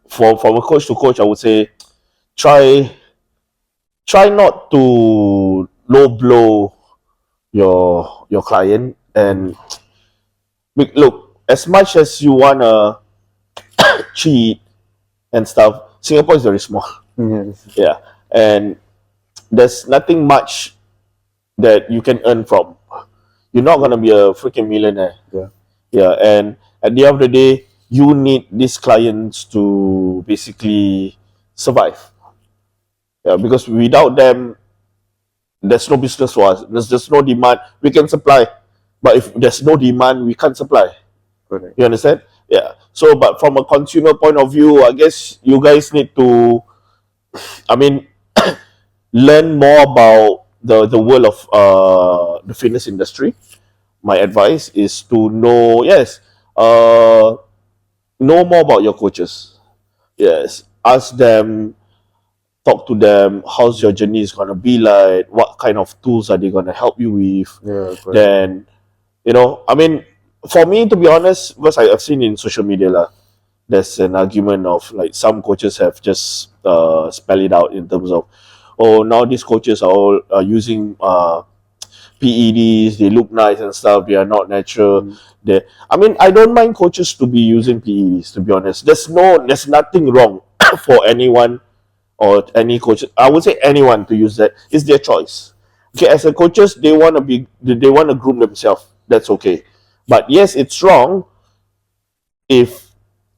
from a coach to coach, I would say try not to low blow your client, and look, as much as you wanna cheat and stuff, Singapore is very small. Yes. Yeah, and there's nothing much that you can earn from. You're not gonna be a freaking millionaire. Yeah. Yeah, and at the end of the day, you need these clients to basically survive. Yeah, because without them, there's no business for us. There's no demand. We can supply, but if there's no demand, we can't supply. Correct. You understand? Yeah. So, but from a consumer point of view, I guess you guys need to, I mean, learn more about the world of the fitness industry. My advice is to know, yes, know more about your coaches. Yes, ask them, talk to them. How's your journey is gonna be like? What kind of tools are they gonna help you with? Yeah. Correct. Then, I mean, for me, to be honest, because I've seen in social media lah, there's an argument of like some coaches have just spell it out in terms of, oh, now these coaches are all using PEDs, they look nice and stuff, they are not natural. I mean, I don't mind coaches to be using PEDs, to be honest. There's nothing wrong for anyone or any coach, I would say anyone to use that. It's their choice. Okay, as a coaches, they want to groom themselves. That's okay. But yes, it's wrong if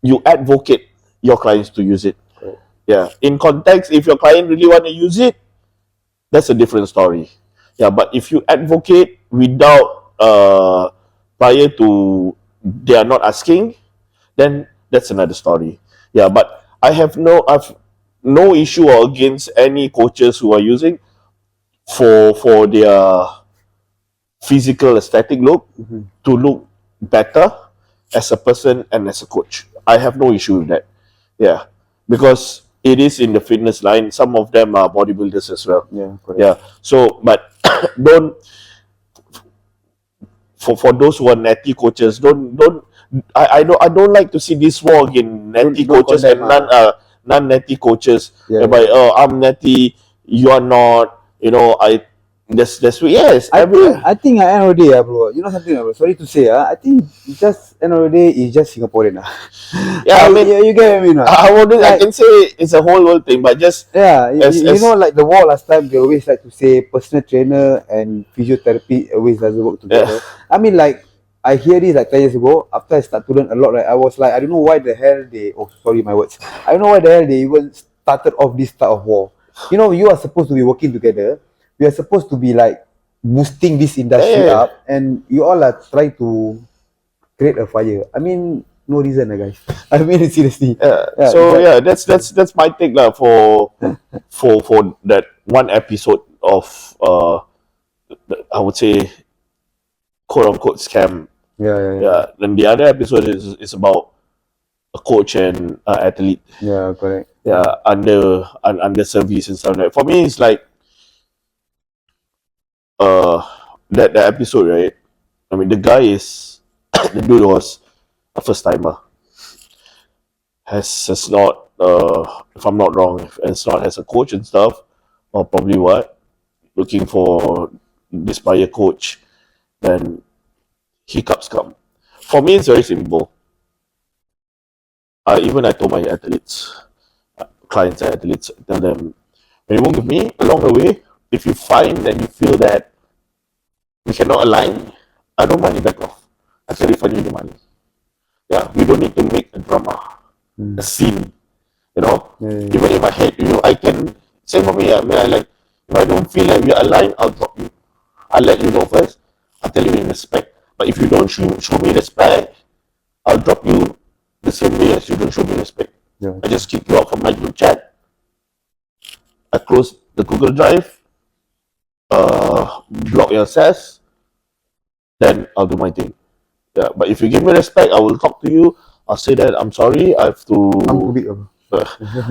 you advocate your clients to use it. Correct. Yeah. In context, if your client really want to use it, that's a different story. Yeah. But if you advocate without prior to they are not asking, then that's another story. Yeah. But I've no issue or against any coaches who are using for their physical aesthetic look to look better as a person and as a coach. I have no issue with that. Yeah, because it is in the fitness line. Some of them are bodybuilders as well. Yeah, correct. Yeah. So, but don't for those who are natty coaches, don't I don't like to see this war again. Natty Don't coaches condemn, and non-natty coaches. Yeah. Whereby I'm natty, you are not. That's yes. I think at the end of the day, bro, you know something, bro. Sorry to say, I think just end of the day is just Singaporean. Yeah, I mean, you get what I mean. I can say it's a whole world thing, but just Yeah, as- you as- know, like the war last time, they always like to say personal trainer and physiotherapy always doesn't work together. I mean, like, I hear this like 10 years ago. After I start to learn a lot, right, I was like, I don't know why the hell sorry, my words. I don't know why the hell they even started off this type of war. You know, you are supposed to be working together. We are supposed to be like boosting this industry Yeah. up, and you all are trying to create a fire. I mean, no reason, guys. I mean, seriously. Yeah. So yeah, that's my take lah for that one episode of I would say quote unquote scam. Yeah. Yeah. Then the other episode is about a coach and athlete. Yeah, correct. Yeah, under service and stuff like that. For me, it's like that episode, right? I mean, the guy is the dude was a first timer. Has not if I'm not wrong, has not has a coach and stuff, or probably looking for this buyer coach, then hiccups come. For me, it's very simple. I told my athletes, clients and athletes, tell them, when you work with me along the way, if you find that you feel that we cannot align, I don't mind you back off. I can refund you the money. Yeah, we don't need to make a drama, a scene. Yeah. Even in my head, I can say for me, I mean, if I don't feel like we are aligned, I'll drop you. I'll let you know first. I'll tell you in respect. But if you don't show me respect, I'll drop you the same way as you don't show me respect. Yeah. I just kick you out from my group chat. I close the Google Drive, block your access, then I'll do my thing. Yeah, but if you give me respect, I will talk to you. I'll say that I'm sorry. I have to. I'm too big, bro.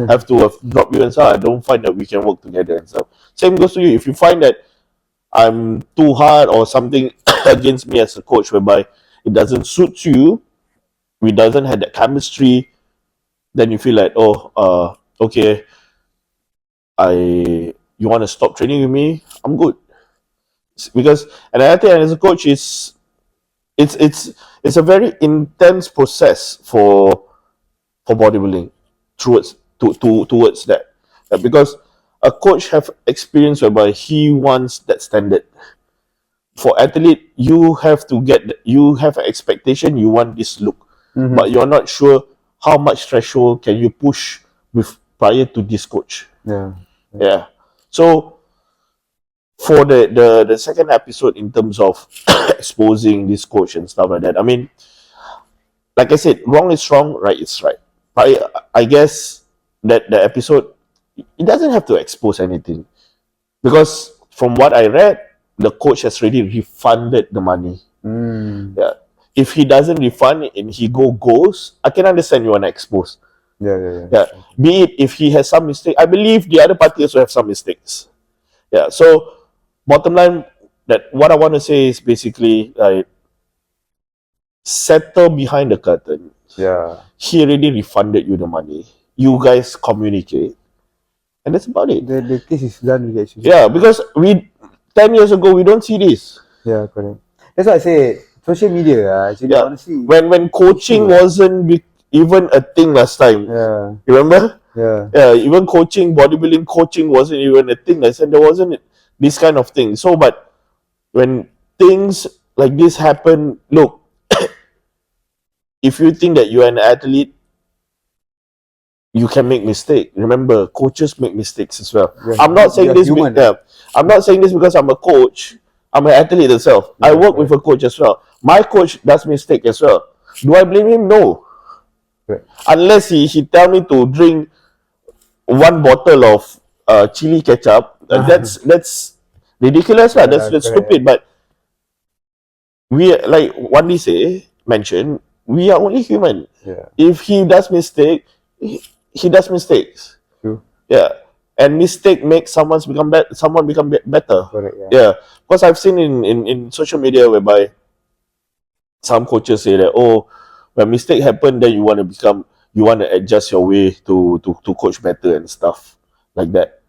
have to drop you and stuff. I don't find that we can work together and stuff. Same goes to you. If you find that I'm too hard or something against me as a coach, whereby it doesn't suit you, we doesn't have that chemistry, then you feel like, okay, you want to stop training with me? I'm good. Because and I think as a coach, it's a very intense process for bodybuilding towards that. Because a coach have experience whereby he wants that standard. For athlete, you have an expectation, you want this look, but you're not sure how much threshold can you push with prior to this coach. Yeah. So for the second episode, in terms of exposing this coach and stuff like that, I mean, like I said, wrong is wrong, right is right. I guess that the episode, it doesn't have to expose anything, because from what I read, the coach has already refunded the money. Yeah. If he doesn't refund and he goes, I can understand you want to expose. Yeah. Be it if he has some mistake, I believe the other party also have some mistakes. Yeah. So bottom line, that what I want to say is basically like, settle behind the curtain. Yeah. He already refunded you the money. You guys communicate, and that's about it. The case is done with actually. Yeah, because 10 years ago we don't see this. Yeah, correct. That's why I say social media. Actually, Yeah. honestly. When coaching wasn't even a thing last time. Yeah. You remember? Yeah, even coaching, bodybuilding coaching wasn't even a thing. I said there wasn't this kind of thing. So, but when things like this happen, look, if you think that you're an athlete, you can make mistake. Remember, coaches make mistakes as well. Yeah, I'm not saying you're this. human. I'm not saying this because I'm a coach. I'm an athlete itself. I work with a coach as well. My coach does mistake as well. Do I blame him? No. Correct. Unless he tell me to drink one bottle of chili ketchup, that's ridiculous, lah. That's stupid. But we, like Wandy mentioned, we are only human. Yeah. If he does mistake, he does mistakes. True. Yeah, and mistake makes someone become better. Correct. Yeah, because I've seen in social media whereby some coaches say that, oh, when mistake happen, then you want to adjust your way to coach better and stuff like that.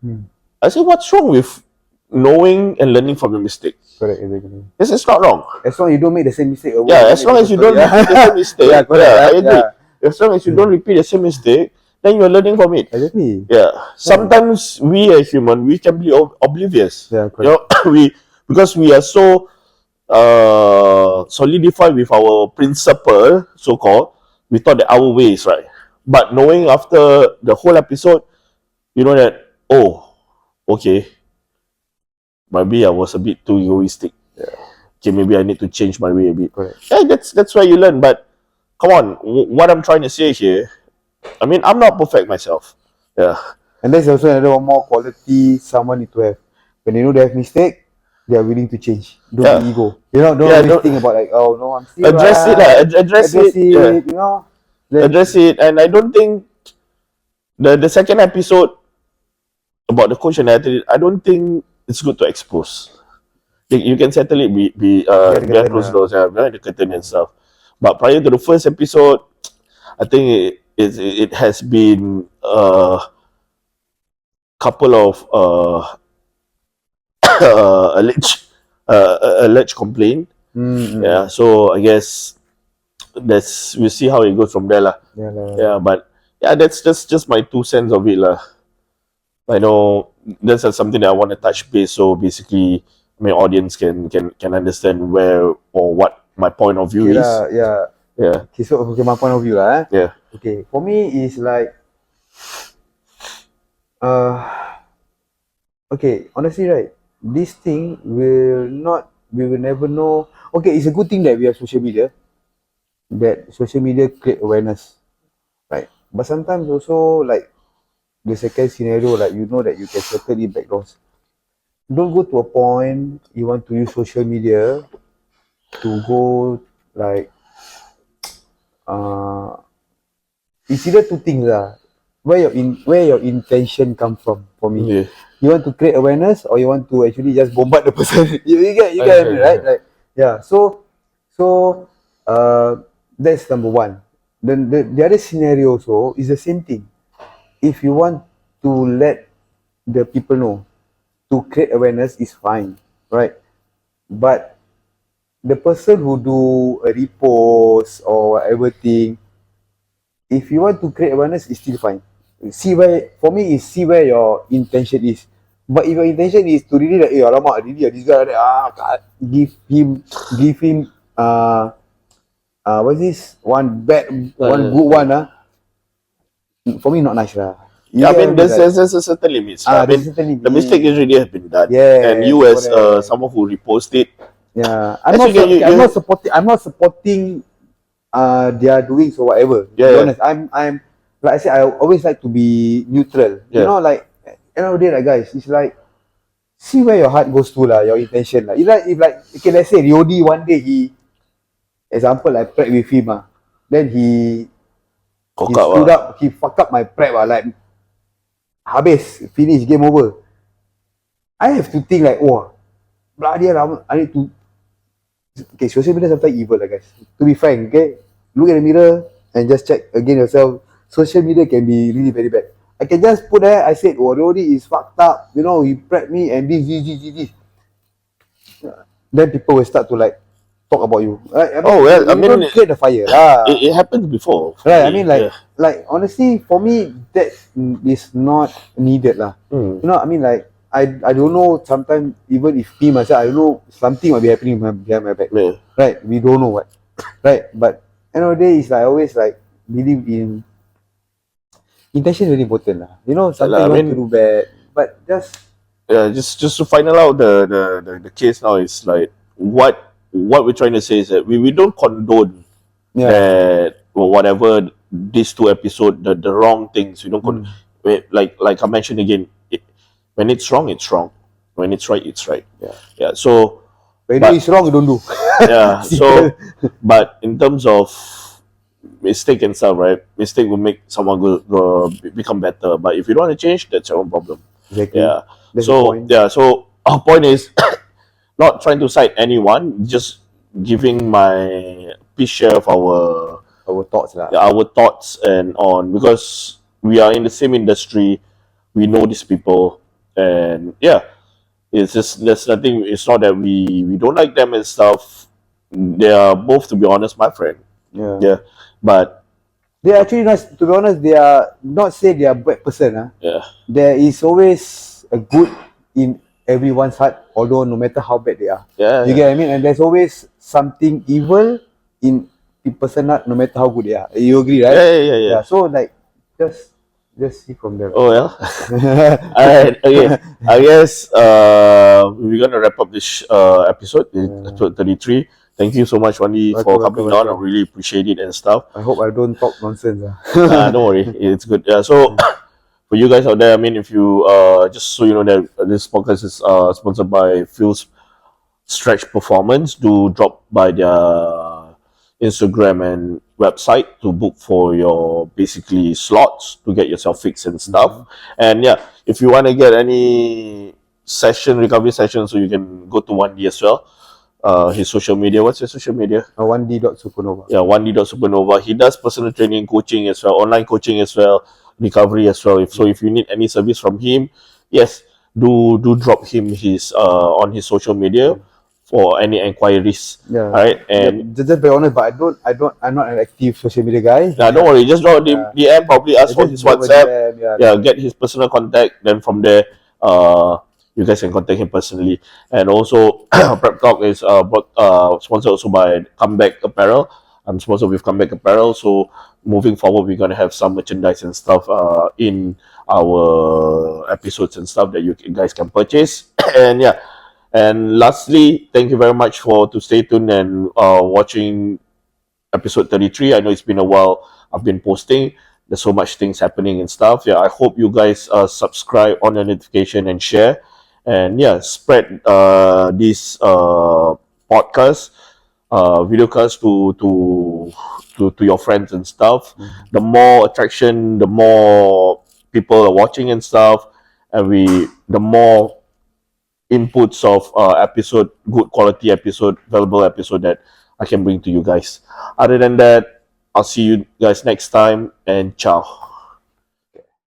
I say, what's wrong with knowing and learning from your mistake? Correct. Exactly. This is not wrong. As long as you don't make the same mistake. As long as you don't repeat the same mistake. Yeah, correct. I agree. As long as you don't repeat the same mistake, then you're learning from it. Exactly. Yeah. Sometimes we as human, we can be oblivious. Yeah, correct. You know, because we are so solidified with our principle, so called, we thought that our way is right. But knowing after the whole episode, you know that, oh, okay, maybe I was a bit too egoistic. Okay, maybe I need to change my way a bit. Correct. Yeah, that's where you learn. But come on, what I'm trying to say here, I mean, I'm not perfect myself. Yeah. And there's also another one more quality someone need to have. When they know they have mistake, they are willing to change. Don't be ego. You know, don't think about like, oh no, I'm still address it, address it. Yeah. You know, address it. And I don't think the second episode about the coach and athlete, I don't think it's good to expose. You can settle it behind closed doors, behind the curtain and stuff. But prior to the first episode, I think it has been a couple of alleged complaint. Yeah, so I guess we'll see how it goes from there, lah. Yeah, but yeah, that's just my 2 cents of it, lah. I know that's something that I want to touch base, so basically my audience can understand where or what my point of view is. Yeah. Okay, so my point of view lah. Yeah. Okay, for me is like, okay, honestly, right, this thing we will never know. Okay, it's a good thing that we have social media, that social media create awareness, right? But sometimes also, like the second scenario, like you know that you can settle it backdoors. Don't go to a point you want to use social media to go like it's either two things lah. Where your intention come from for me. Yeah. You want to create awareness or you want to actually just bombard the person? you get me, right? Like yeah. So that's number one. Then the other scenario also is the same thing. If you want to let the people know, to create awareness is fine, right? But the person who do a repost or whatever thing, if you want to create awareness, it's still fine. See where your intention is. But if your intention is to really like, alamak, really this guy give him what's this? One good one for me not nice lah. Yeah, I mean, there's a certain limits. The mistake already has been done. Yeah, and you as someone who reposted. Yeah, I'm not supporting their doings or whatever. To be honest, I'm like I said, I always like to be neutral. You know, like end of the day, like guys, it's like see where your heart goes to lah, your intention lah. It's like if like okay, let's say Riodi one day example I prep with him then he stood up, he fuck up my prep like habis, finish, game over. I have to think like, oh, bloody hell, I need to. Okay, social media sometimes evil, guys. To be frank, okay, look at the mirror and just check again yourself. Social media can be really very bad. I can just put there, I said, oh, Rodi is fucked up, you know, he prepped me and this. Then people will start to like talk about you. Right? I mean, don't create the fire. It happened before. Right, I mean like, like honestly for me that is not needed lah. Mm. You know, I mean like I don't know, sometimes even if me myself, I don't know, something might be happening behind my back. Yeah. Right? We don't know what. Right? But end of the day is like I always like believe in intention is very important lah. You know, sometimes you I want mean, to do bad, but just to final out the case now is like what we're trying to say is that we don't condone yeah. that or whatever these two episodes the wrong things. We don't like I mentioned again. When it's wrong, it's wrong. When it's right, it's right. Yeah. So When but- it's wrong, you don't do. yeah. So but in terms of mistake and stuff, right? Mistake will make someone go become better. But if you don't want to change, that's your own problem. Exactly. Yeah. That's the So point. yeah. So our point is not trying to cite anyone, just giving my piece share of Our thoughts lah. our thoughts and on, because we are in the same industry, we know these people, and yeah, it's just there's nothing. It's not that we don't like them and stuff. They are both, to be honest, my friend. Yeah, but They are actually not, to be honest, they are not say they are bad person. yeah, There is always a good in everyone's heart, although no matter how bad they are. yeah, You get what I mean? And there's always something evil in the person heart, no matter how good they are. You agree, right? yeah. So like just see from there. Oh well. All right. Okay. I guess we're gonna wrap up this episode, episode 33. Thank you so much, Wandy, for coming down. I really appreciate it and stuff. I hope I don't talk nonsense. Don't worry, it's good. Yeah. So for you guys out there, I mean, if you just so you know that this podcast is sponsored by Phil's Stretch Performance. Do drop by their Instagram and website to book for your basically slots to get yourself fixed and stuff. And yeah, if you want to get any recovery session, so you can go to Wandy as well. His social media. What's your social media? Wandy.supernova. Yeah, Wandy.Supernova. He does personal training, coaching as well, online coaching as well, recovery as well. If you need any service from him, yes, do drop him his on his social media for any inquiries. Yeah. All right, and just be honest, but I'm not an active social media guy. don't worry, just drop the DM, probably ask for his Just drop a WhatsApp. DM, Get his personal contact. Then from there, you guys can contact him personally. And also, Prep Talk is sponsored also by Comeback Apparel. I'm sponsored with Comeback Apparel. So moving forward, we're gonna have some merchandise and stuff in our episodes and stuff that you guys can purchase. And yeah. And lastly, thank you very much to stay tuned and watching episode 33. I know it's been a while. I've been posting. There's so much things happening and stuff. Yeah, I hope you guys subscribe, on the notification, and share. And yeah, spread this podcast, videocast to your friends and stuff. The more attraction, the more people are watching and stuff, and the more inputs of episode, good quality episode, valuable episode that I can bring to you guys. Other than that, I'll see you guys next time, and ciao.